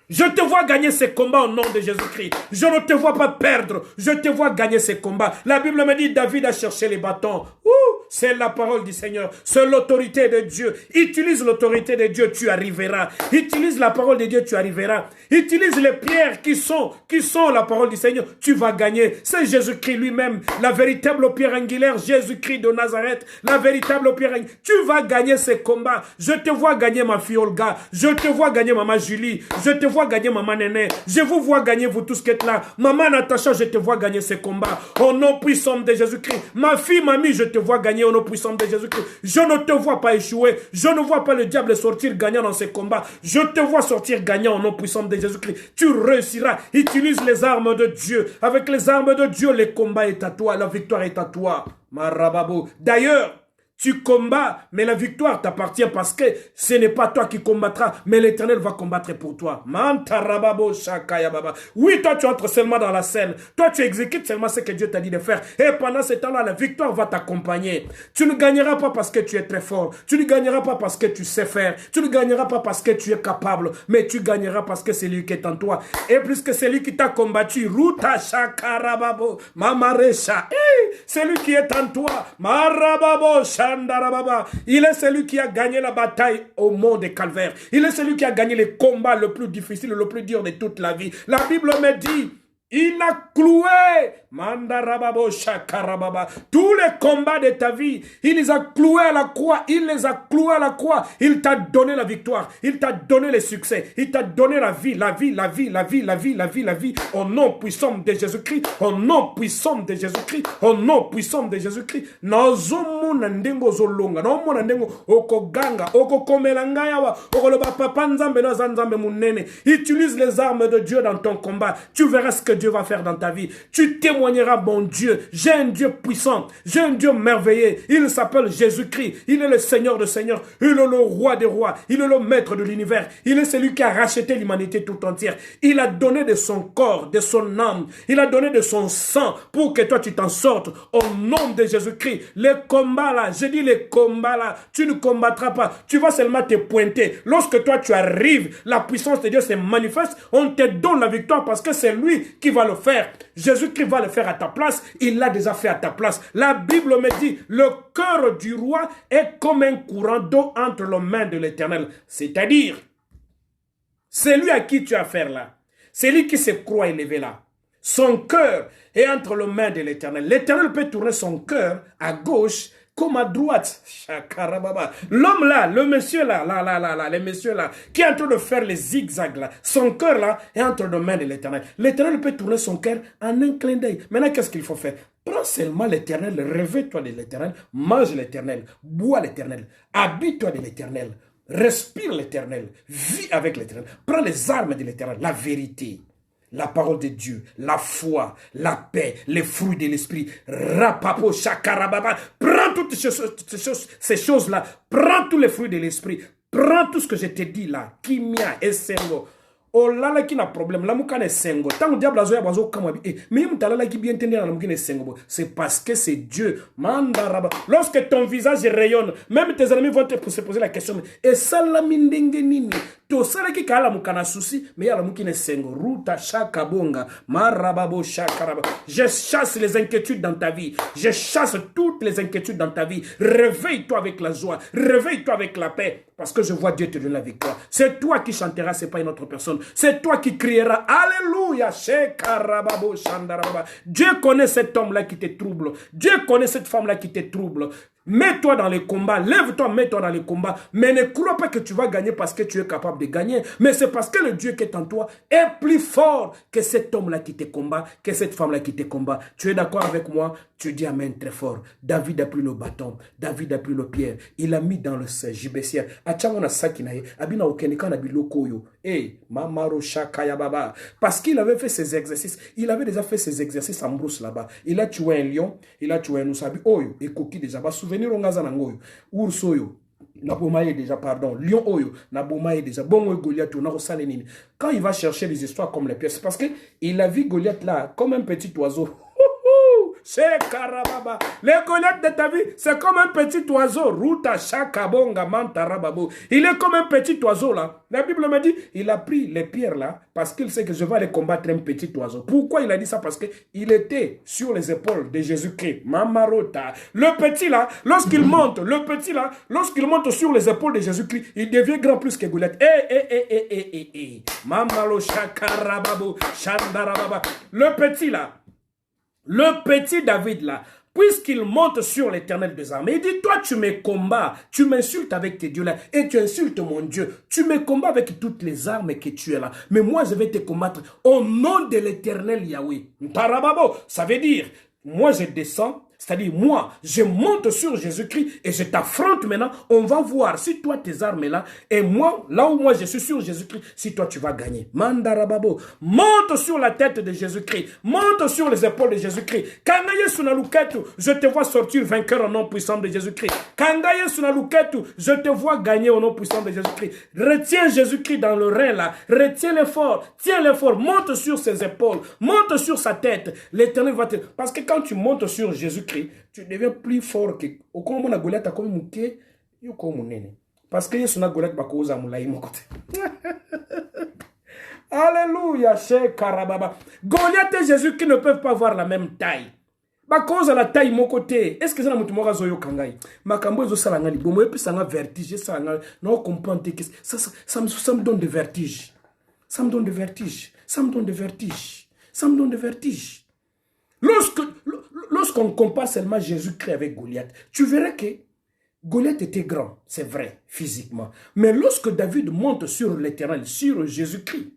Speaker 1: Je te vois gagner ces combats au nom de Jésus-Christ. Je ne te vois pas perdre. Je te vois gagner ces combats. La Bible me dit David a cherché les bâtons. C'est la parole du Seigneur. C'est l'autorité de Dieu. Utilise l'autorité de Dieu, tu arriveras. Utilise la parole de Dieu, tu arriveras. Utilise les pierres qui sont la parole du Seigneur. Tu vas gagner. C'est Jésus-Christ lui-même. La véritable pierre angulaire, Jésus-Christ de Nazareth. La véritable pierre angulaire. Tu vas gagner ces combats. Je te vois gagner ma fille Olga. Je te vois gagner maman Julie. Je te vois gagner maman Néné. Je vous vois gagner vous tous qui êtes là. Maman Natacha, je te vois gagner ces combats. Au nom puissant de Jésus-Christ. Ma fille, mamie, je te vois gagner au nom puissant de Jésus-Christ. Je ne te vois pas échouer. Je ne vois pas le diable sortir gagnant dans ces combats. Je te vois sortir gagnant au nom puissant de Jésus-Christ. Tu réussiras. Utilise les armes de Dieu. Avec les armes de Dieu, le combat est à toi. La victoire est à toi. Marababo. D'ailleurs, tu combats, mais la victoire t'appartient parce que ce n'est pas toi qui combattras, mais l'Éternel va combattre pour toi. Oui, toi tu entres seulement dans la scène. Toi tu exécutes seulement ce que Dieu t'a dit de faire. Et pendant ce temps-là, la victoire va t'accompagner. Tu ne gagneras pas parce que tu es très fort. Tu ne gagneras pas parce que tu sais faire. Tu ne gagneras pas parce que tu es capable. Mais tu gagneras parce que c'est lui qui est en toi. Et plus que c'est lui qui t'a combattu. Ruta shakarababo. Mamaresha. C'est lui qui est en toi. Marababo. Il est celui qui a gagné la bataille au mont de Calvaire. Il est celui qui a gagné le combat le plus difficile, le plus dur de toute la vie. La Bible me dit, il a cloué Mandarababo Shakarababa. Tous les combats de ta vie, il les a cloués à la croix. Il les a cloués à la croix. Il t'a donné la victoire. Il t'a donné le succès. Il t'a donné la vie, la vie, la vie, la vie, la vie, la vie, la vie. Au nom puissant de Jésus-Christ. Au nom puissant de Jésus-Christ. Au nom puissant de Jésus-Christ. Nazomuna ndengo zolonga. Naomona ndengo okoganga. Okokomela yawa. Okoloba papa nzambe na zanzambe munene. Utilise les armes de Dieu dans ton combat. Tu verras ce que Dieu va faire dans ta vie. Tu témoigneras, mon Dieu. J'ai un Dieu puissant. J'ai un Dieu merveilleux. Il s'appelle Jésus-Christ. Il est le Seigneur de Seigneurs. Il est le roi des rois. Il est le maître de l'univers. Il est celui qui a racheté l'humanité tout entière. Il a donné de son corps, de son âme. Il a donné de son sang pour que toi tu t'en sortes. Au nom de Jésus-Christ. Les combats là, je dis les combats là, tu ne combattras pas. Tu vas seulement te pointer. Lorsque toi tu arrives, la puissance de Dieu se manifeste. On te donne la victoire parce que c'est lui qui va le faire. Jésus-Christ va le faire à ta place. Il l'a déjà fait à ta place. La Bible me dit, le cœur du roi est comme un courant d'eau entre les mains de l'Éternel. C'est-à-dire, c'est lui à qui tu as affaire là. C'est lui qui se croit élevé là. Son cœur est entre les mains de l'Éternel. L'Éternel peut tourner son cœur à gauche comme à droite. L'homme là, le monsieur là, le monsieur là, qui est en train de faire les zigzags là, son cœur là est entre les mains de l'Éternel. L'Éternel peut tourner son cœur en un clin d'œil. Maintenant, qu'est-ce qu'il faut faire? Prends seulement l'Éternel, réveille-toi de l'Éternel, mange l'Éternel, bois l'Éternel, habille-toi de l'Éternel, respire l'Éternel, vis avec l'Éternel. Prends les armes de l'Éternel, la vérité, la parole de Dieu, la foi, la paix, les fruits de l'esprit. Rapapo shakarababa. Prends toutes ces choses-là. Prends tous les fruits de l'esprit. Prends tout ce que je te dis là. Kimia et sengo. Oh là là qui n'a problème. Là mouka ne sengo. Tant que diable a zoé bazo kamabi. Mais m'tala qui bien entendre la mouka ne sengo. C'est parce que c'est Dieu. Mandaraba. Lorsque ton visage rayonne, même tes ennemis vont te poser la question. Et ça la mindenge nini. To sala ki kala mukana souci, mais yala mukine sengo. Ruta shakabonga. Marababo shakaraba. Je chasse les inquiétudes dans ta vie. Je chasse tout toutes les inquiétudes dans ta vie. Réveille-toi avec la joie. Réveille-toi avec la paix. Parce que je vois Dieu te donner la victoire. C'est toi qui chanteras, ce n'est pas une autre personne. C'est toi qui crieras. Alléluia. Dieu connaît cet homme-là qui te trouble. Dieu connaît cette femme-là qui te trouble. Mets-toi dans les combats, lève-toi, mets-toi dans les combats. Mais ne crois pas que tu vas gagner parce que tu es capable de gagner. Mais c'est parce que le Dieu qui est en toi est plus fort que cet homme-là qui te combat, que cette femme-là qui te combat. Tu es d'accord avec moi? Tu dis amen très fort. David a pris le bâton, David a pris le pierre. Il a mis dans le gibecière. Parce qu'il avait fait ses exercices. Il avait déjà fait ses exercices en brousse là-bas. Il a tué un lion, il a tué un ousabi. Oyo, et coquille déjà. Souvenir on gaza nangoyo. Ursoyo. Nabomaye déjà, pardon. Lion oyo. Nabomaye déjà. Bon, Goliath, on a salenine. Quand il va chercher les histoires comme les pièces, c'est parce qu'il a vu Goliath là, comme un petit oiseau. C'est Karababa. Les Goliath de ta vie, c'est comme un petit oiseau. Ruta Shakabonga Mantarababo. Il est comme un petit oiseau là. La Bible me dit, il a pris les pierres là parce qu'il sait que je vais aller combattre un petit oiseau. Pourquoi il a dit ça? Parce qu'il était sur les épaules de Jésus-Christ. Mamarota. Le petit là, lorsqu'il monte, lorsqu'il monte sur les épaules de Jésus-Christ, il devient grand plus que Goliath. Mamalo Shakarababo. Shandarababa. Le petit David là, puisqu'il monte sur l'Éternel des armées, il dit, toi tu me combats, tu m'insultes avec tes dieux là, et tu insultes mon Dieu, tu me combats avec toutes les armes que tu es là, mais moi je vais te combattre au nom de l'Éternel Yahweh. Tarababo, ça veut dire, moi je descends, c'est-à-dire moi, je monte sur Jésus-Christ et je t'affronte maintenant. On va voir si toi tes armes est là et moi, là où moi je suis sur Jésus-Christ, si toi tu vas gagner. Mandarababo, monte sur la tête de Jésus-Christ, monte sur les épaules de Jésus-Christ. Kangaye sunaluketu, je te vois sortir vainqueur au nom puissant de Jésus-Christ. Kangaye sunaluketu, je te vois gagner au nom puissant de Jésus-Christ. Retiens Jésus-Christ dans le rein là, retiens-le fort, tiens-le fort, monte sur ses épaules, monte sur sa tête. L'Éternel va te... Parce que quand tu montes sur Jésus-Christ, tu deviens plus fort que au comme na Goliath comme muke yo comme nene parce que yesu na Goliath bakoza mulai mokote. Alléluia, chez Karababa. Goliath et Jésus qui ne peuvent pas avoir la même taille. Bakoza la taille mon côté. Est-ce que ça na mutu moka zoyo kangai makambo ezo sala ngali bomo et puis ça na vertige ça na non comprendre que ça me donne de vertige. Ça me donne de vertige. Ça me donne de vertige. Ça me donne de vertige. Lorsqu'on compare seulement Jésus-Christ avec Goliath, tu verras que Goliath était grand, c'est vrai, physiquement. Mais lorsque David monte sur l'Éternel, sur Jésus-Christ,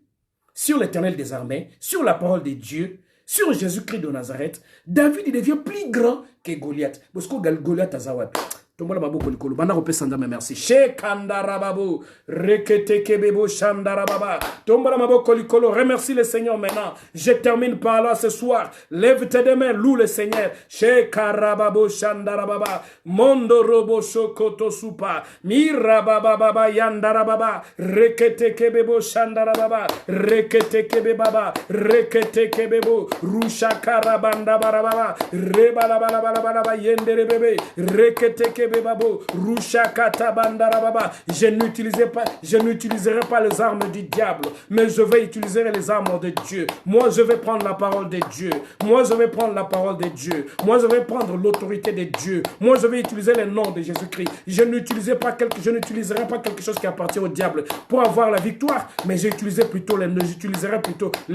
Speaker 1: sur l'Éternel des armées, sur la parole de Dieu, sur Jésus-Christ de Nazareth, David il devient plus grand que Goliath. Parce que Goliath a zawab. Tombola maboko likolo bana ko pesa ndama merci she kandarababo rekete kebebo shandarababa tombola maboko likolo remercie le Seigneur maintenant. Je termine par là ce soir. Lève tes deux mains, loue le Seigneur. She karababo shandarababa mondo robo shokoto supa mirababa yandarababa rekete kebebo shandarababa rekete kebebaba rekete kebebo rusha karabanda barababa rebala bala bala bala yendere bebe rekete kebebo Babo, Rushakata Bandarababa. Je n'utiliserai pas les armes du diable, mais je vais utiliser les armes de Dieu. Moi, je vais prendre la parole de Dieu. Moi, je vais prendre la parole de Dieu. Moi, je vais prendre l'autorité de Dieu. Moi, je vais utiliser le nom de Jésus-Christ. Je n'utiliserai pas quelque chose qui appartient au diable pour avoir la victoire, mais j'utiliserai plutôt le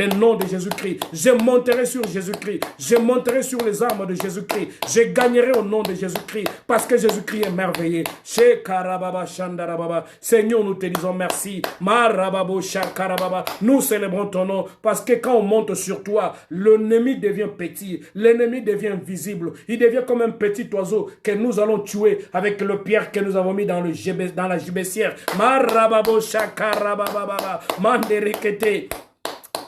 Speaker 1: nom de Jésus-Christ. Je monterai sur Jésus-Christ. Je monterai sur les armes de Jésus-Christ. Je gagnerai au nom de Jésus-Christ parce que Jésus-Christ est merveilleux. Chez Karababa Shandarababa. Seigneur, nous te disons merci. Marababo Shakarababa. Nous célébrons ton nom parce que quand on monte sur toi, l'ennemi devient petit. L'ennemi devient visible. Il devient comme un petit oiseau que nous allons tuer avec le pierre que nous avons mis dans la gibecière. Marababo Shakarababa. Manderekete.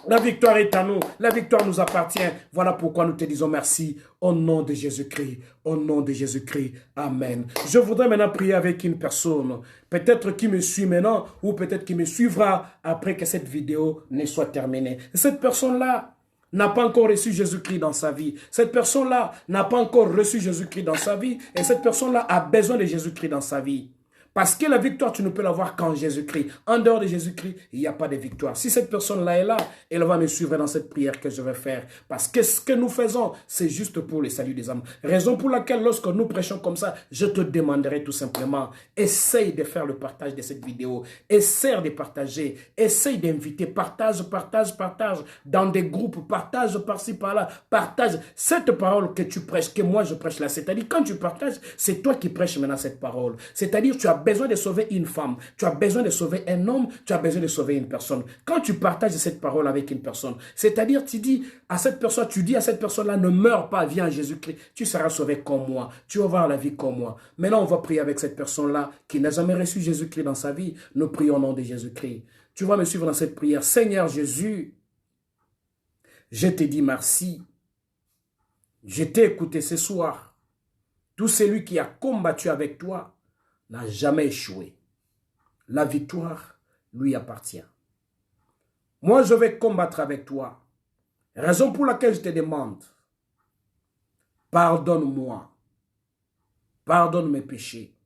Speaker 1: La victoire est à nous. La victoire nous appartient. Voilà pourquoi nous te disons merci. Au nom de Jésus-Christ. Au nom de Jésus-Christ. Amen. Je voudrais maintenant prier avec une personne. Peut-être qui me suit maintenant ou peut-être qui me suivra après que cette vidéo ne soit terminée. Cette personne-là n'a pas encore reçu Jésus-Christ dans sa vie. Cette personne-là n'a pas encore reçu Jésus-Christ dans sa vie. Et cette personne-là a besoin de Jésus-Christ dans sa vie. Parce que la victoire, tu ne peux l'avoir qu'en Jésus-Christ. En dehors de Jésus-Christ, il n'y a pas de victoire. Si cette personne-là est là, elle va me suivre dans cette prière que je vais faire. Parce que ce que nous faisons, c'est juste pour le salut des âmes. Raison pour laquelle, lorsque nous prêchons comme ça, je te demanderai tout simplement, essaye de faire le partage de cette vidéo. Essaye de partager. Essaye d'inviter. Partage dans des groupes. Partage par-ci, par-là. Partage cette parole que tu prêches, que moi je prêche là. C'est-à-dire, quand tu partages, c'est toi qui prêches maintenant cette parole. C'est-à-dire, tu as besoin de sauver une femme, tu as besoin de sauver un homme, tu as besoin de sauver une personne. Quand tu partages cette parole avec une personne, c'est-à-dire, tu dis à cette personne-là, ne meurs pas, viens à Jésus-Christ, tu seras sauvé comme moi, tu vas avoir la vie comme moi. Maintenant, on va prier avec cette personne-là qui n'a jamais reçu Jésus-Christ dans sa vie. Nous prions au nom de Jésus-Christ. Tu vas me suivre dans cette prière. Seigneur Jésus, je te dis merci. Je t'ai écouté ce soir. Tout celui qui a combattu avec toi n'a jamais échoué. La victoire lui appartient. Moi, je vais combattre avec toi. Raison pour laquelle je te demande, pardonne-moi. Pardonne mes péchés.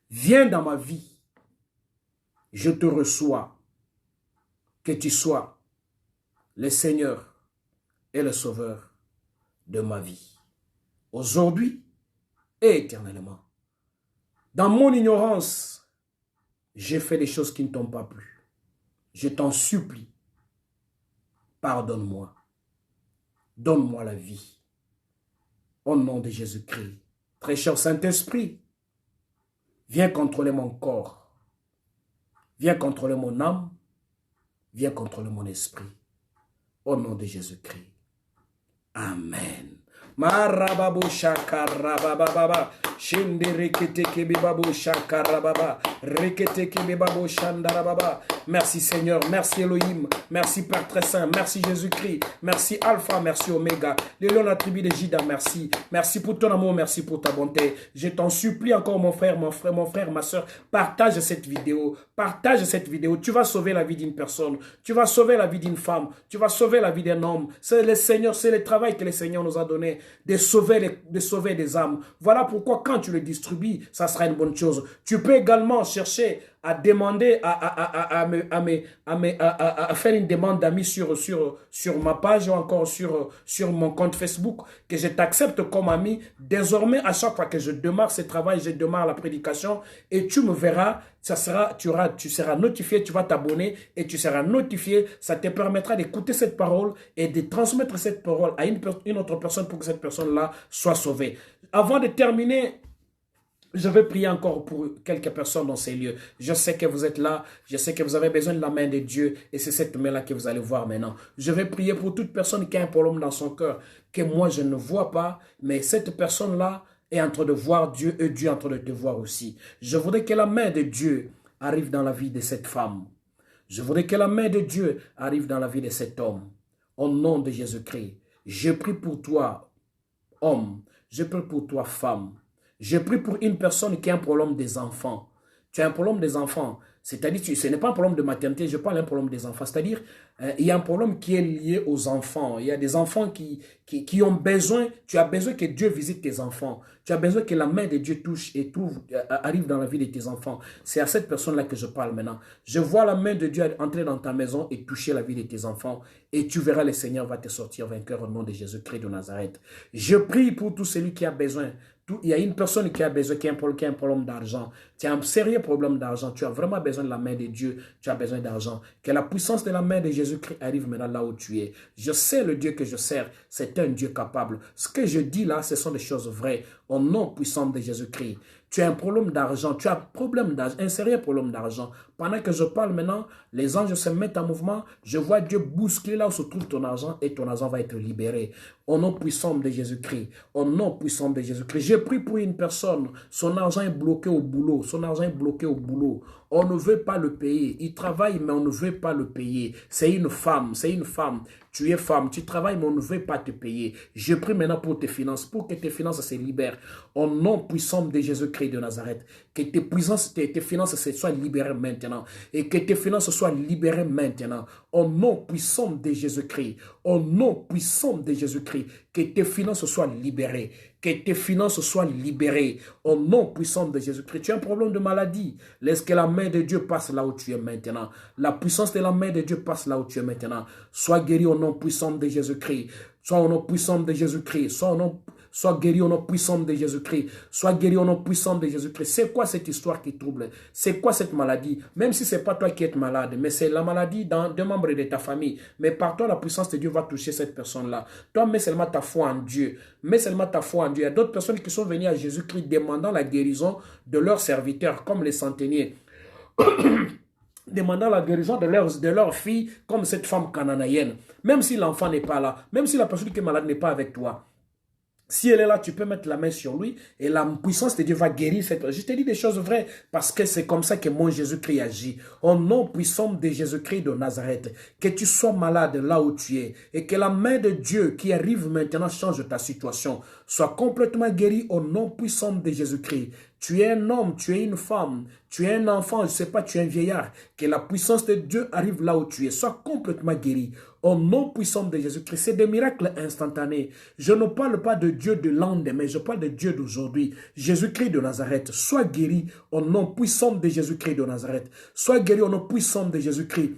Speaker 1: Viens dans ma vie. Je te reçois. Que tu sois le Seigneur et le Sauveur de ma vie. Aujourd'hui et éternellement. Dans mon ignorance, j'ai fait des choses qui ne t'ont pas plu. Je t'en supplie. Pardonne-moi. Donne-moi la vie. Au nom de Jésus-Christ. Très cher Saint-Esprit, viens contrôler mon corps. Viens contrôler mon âme. Viens contrôler mon esprit. Au nom de Jésus-Christ. Amen. Marababo shakarababa. Shende rekete kebibabo shakarababa. Rekete kebibabo shandarababa. Merci Seigneur, merci Elohim, merci Père très saint, merci Jésus-Christ, merci Alpha, merci Oméga, le lion de la tribu de Juda, merci. Merci pour ton amour, merci pour ta bonté. Je t'en supplie encore mon frère, ma soeur, partage cette vidéo. Partage cette vidéo. Tu vas sauver la vie d'une personne, tu vas sauver la vie d'une femme, tu vas sauver la vie d'un homme. C'est le Seigneur, c'est le travail que le Seigneur nous a donné de sauver des âmes. Voilà pourquoi quand tu le distribues, ça sera une bonne chose. Tu peux également chercher à demander, à faire une demande d'amis sur ma page ou encore sur mon compte Facebook, que je t'accepte comme ami. Désormais, à chaque fois que je démarre ce travail, je démarre la prédication et tu me verras, tu seras notifié, tu vas t'abonner et tu seras notifié. Ça te permettra d'écouter cette parole et de transmettre cette parole à une autre personne pour que cette personne-là soit sauvée. Avant de terminer, je vais prier encore pour quelques personnes dans ces lieux. Je sais que vous êtes là. Je sais que vous avez besoin de la main de Dieu. Et c'est cette main-là que vous allez voir maintenant. Je vais prier pour toute personne qui a un problème dans son cœur, que moi je ne vois pas. Mais cette personne-là est en train de voir Dieu et Dieu est en train de te voir aussi. Je voudrais que la main de Dieu arrive dans la vie de cette femme. Je voudrais que la main de Dieu arrive dans la vie de cet homme. Au nom de Jésus-Christ. Je prie pour toi, homme. Je prie pour toi, femme. Je prie pour une personne qui a un problème des enfants. Tu as un problème des enfants. C'est-à-dire, ce n'est pas un problème de maternité, je parle d'un problème des enfants. C'est-à-dire, il y a un problème qui est lié aux enfants. Il y a des enfants qui ont besoin, tu as besoin que Dieu visite tes enfants. Tu as besoin que la main de Dieu touche et arrive dans la vie de tes enfants. C'est à cette personne-là que je parle maintenant. Je vois la main de Dieu entrer dans ta maison et toucher la vie de tes enfants. Et tu verras, le Seigneur va te sortir vainqueur au nom de Jésus-Christ de Nazareth. Je prie pour tout celui qui a besoin. Il y a une personne qui a besoin, qui a un problème d'argent. Tu as un sérieux problème d'argent. Tu as vraiment besoin de la main de Dieu. Tu as besoin d'argent. Que la puissance de la main de Jésus-Christ arrive maintenant là où tu es. Je sais le Dieu que je sers. C'est un Dieu capable. Ce que je dis là, ce sont des choses vraies. Au nom puissant de Jésus-Christ. Tu as un problème d'argent, tu as un problème d'argent, un sérieux problème d'argent. Pendant que je parle maintenant, les anges se mettent en mouvement. Je vois Dieu bousculer là où se trouve ton argent et ton argent va être libéré. Au nom puissant de Jésus-Christ. Au nom puissant de Jésus-Christ. Je prie pour une personne. Son argent est bloqué au boulot. Son argent est bloqué au boulot. On ne veut pas le payer. Il travaille, mais on ne veut pas le payer. C'est une femme. C'est une femme. Tu es femme, tu travailles, mais on ne veut pas te payer. Je prie maintenant pour tes finances, pour que tes finances se libèrent. Au nom puissant de Jésus-Christ de Nazareth, que tes finances soient libérées maintenant. Et que tes finances soient libérées maintenant. Au nom puissant de Jésus-Christ. Au nom puissant de Jésus-Christ. Que tes finances soient libérées. Que tes finances soient libérées au nom puissant de Jésus-Christ. Tu as un problème de maladie. Laisse que la main de Dieu passe là où tu es maintenant. La puissance de la main de Dieu passe là où tu es maintenant. Sois guéri au nom puissant de Jésus-Christ. Sois au nom puissant de Jésus-Christ. Sois guéri au nom puissant de Jésus-Christ. Sois guéri au nom puissant de Jésus-Christ. C'est quoi cette histoire qui trouble? C'est quoi cette maladie? Même si ce n'est pas toi qui es malade, mais c'est la maladie d'un membre de ta famille. Mais par toi, la puissance de Dieu va toucher cette personne-là. Toi, mets seulement ta foi en Dieu. Mets seulement ta foi en Dieu. Il y a d'autres personnes qui sont venues à Jésus-Christ demandant la guérison de leurs serviteurs, comme les centeniers. Demandant la guérison de leur fille, comme cette femme cananéenne. Même si l'enfant n'est pas là, même si la personne qui est malade n'est pas avec toi. Si elle est là, tu peux mettre la main sur lui et la puissance de Dieu va guérir cette personne. Je te dis des choses vraies parce que c'est comme ça que mon Jésus-Christ agit. Au nom puissant de Jésus-Christ de Nazareth, que tu sois malade là où tu es et que la main de Dieu qui arrive maintenant change ta situation. Sois complètement guéri au nom puissant de Jésus-Christ. Tu es un homme, tu es une femme, tu es un enfant, je ne sais pas, tu es un vieillard. Que la puissance de Dieu arrive là où tu es. Sois complètement guéri. Au nom puissant de Jésus-Christ, c'est des miracles instantanés. Je ne parle pas de Dieu de lendemain, je parle de Dieu d'aujourd'hui. Jésus-Christ de Nazareth, sois guéri au nom puissant de Jésus-Christ de Nazareth. Sois guéri au nom puissant de Jésus-Christ.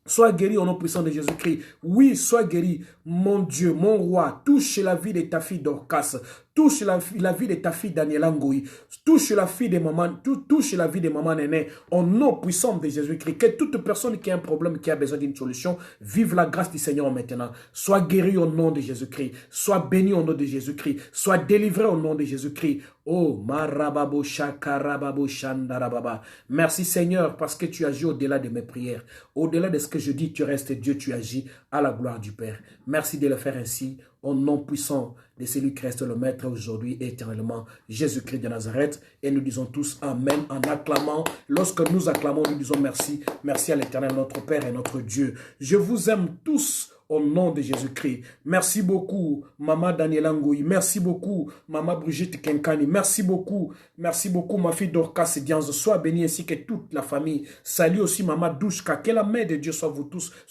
Speaker 1: Sois guéri au nom puissant de Jésus-Christ. Oui, sois guéri, mon Dieu, mon roi. Touche la vie de ta fille Dorcas. Touche la vie de ta fille Daniela Ngoui. Touche la vie de maman, touche la vie de maman Néné. Au nom puissant de Jésus-Christ. Que toute personne qui a un problème, qui a besoin d'une solution, vive la grâce du Seigneur maintenant. Sois guéri au nom de Jésus-Christ. Sois béni au nom de Jésus-Christ. Sois délivré au nom de Jésus-Christ. Oh, marababo shakarababo shandarababa. Merci Seigneur parce que tu agis au-delà de mes prières. Au-delà de ce que je dis, tu restes Dieu, tu agis à la gloire du Père. Merci de le faire ainsi. Au nom puissant de celui qui reste le Maître aujourd'hui et éternellement, Jésus-Christ de Nazareth. Et nous disons tous Amen en acclamant. Lorsque nous acclamons, nous disons merci. Merci à l'Éternel, notre Père et notre Dieu. Je vous aime tous au nom de Jésus-Christ. Merci beaucoup, Maman Daniela Ngoui. Merci beaucoup, Maman Brigitte Kenkani. Merci beaucoup, ma fille Dorcas Dianze. Sois bénie ainsi que toute la famille. Salut aussi, Maman Douchka. Que la main de Dieu soit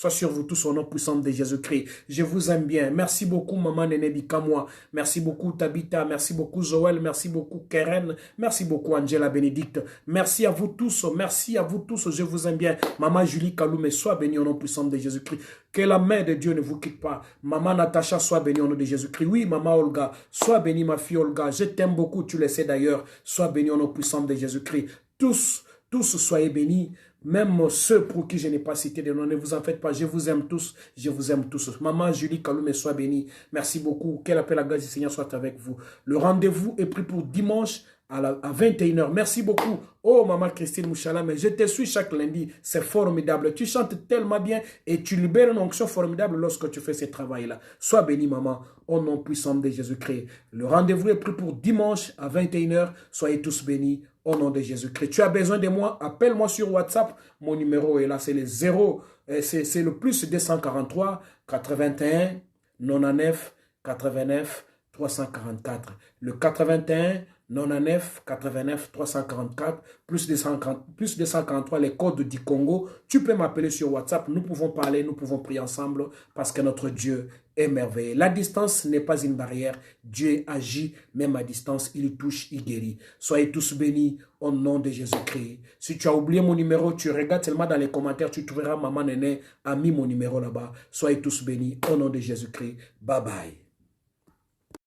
Speaker 1: sur vous tous au nom puissant de Jésus-Christ. Je vous aime bien. Merci beaucoup, Maman Néné Bikamoua. Merci beaucoup, Tabitha. Merci beaucoup, Joël. Merci beaucoup, Keren. Merci beaucoup, Angela Bénédicte. Merci à vous tous. Merci à vous tous. Je vous aime bien. Maman Julie Kaloumé, sois bénie au nom puissant de Jésus-Christ. Que la main de Dieu ne vous quitte pas. Maman Natacha, sois bénie au nom de Jésus-Christ. Oui, Maman Olga, sois bénie, ma fille Olga. Je t'aime beaucoup, tu le sais d'ailleurs. Sois bénie au nom puissant de Jésus-Christ. Tous soyez bénis. Même ceux pour qui je n'ai pas cité de nom, ne vous en faites pas. Je vous aime tous. Je vous aime tous. Maman Julie Kaloumé, sois bénie. Merci beaucoup. Que la paix, la grâce du Seigneur soit avec vous. Le rendez-vous est pris pour dimanche à 21h. Merci beaucoup. Oh, Maman Christine Mouchala, mais je te suis chaque lundi. C'est formidable. Tu chantes tellement bien et tu libères une onction formidable lorsque tu fais ce travail-là. Sois bénie, maman, au nom puissant de Jésus-Christ. Le rendez-vous est pris pour dimanche à 21h. Soyez tous bénis au nom de Jésus-Christ. Tu as besoin de moi, appelle-moi sur WhatsApp. Mon numéro est là, c'est le 0, c'est le plus 243 81 99 89 344. Le 81 99 89 344 plus 243 les codes du Congo. Tu peux m'appeler sur WhatsApp. Nous pouvons parler, nous pouvons prier ensemble parce que notre Dieu est merveilleux. La distance n'est pas une barrière. Dieu agit même à distance. Il touche, il guérit. Soyez tous bénis au nom de Jésus-Christ. Si tu as oublié mon numéro, tu regardes seulement dans les commentaires. Tu trouveras Maman Néné a mis mon numéro là-bas. Soyez tous bénis au nom de Jésus-Christ. Bye bye.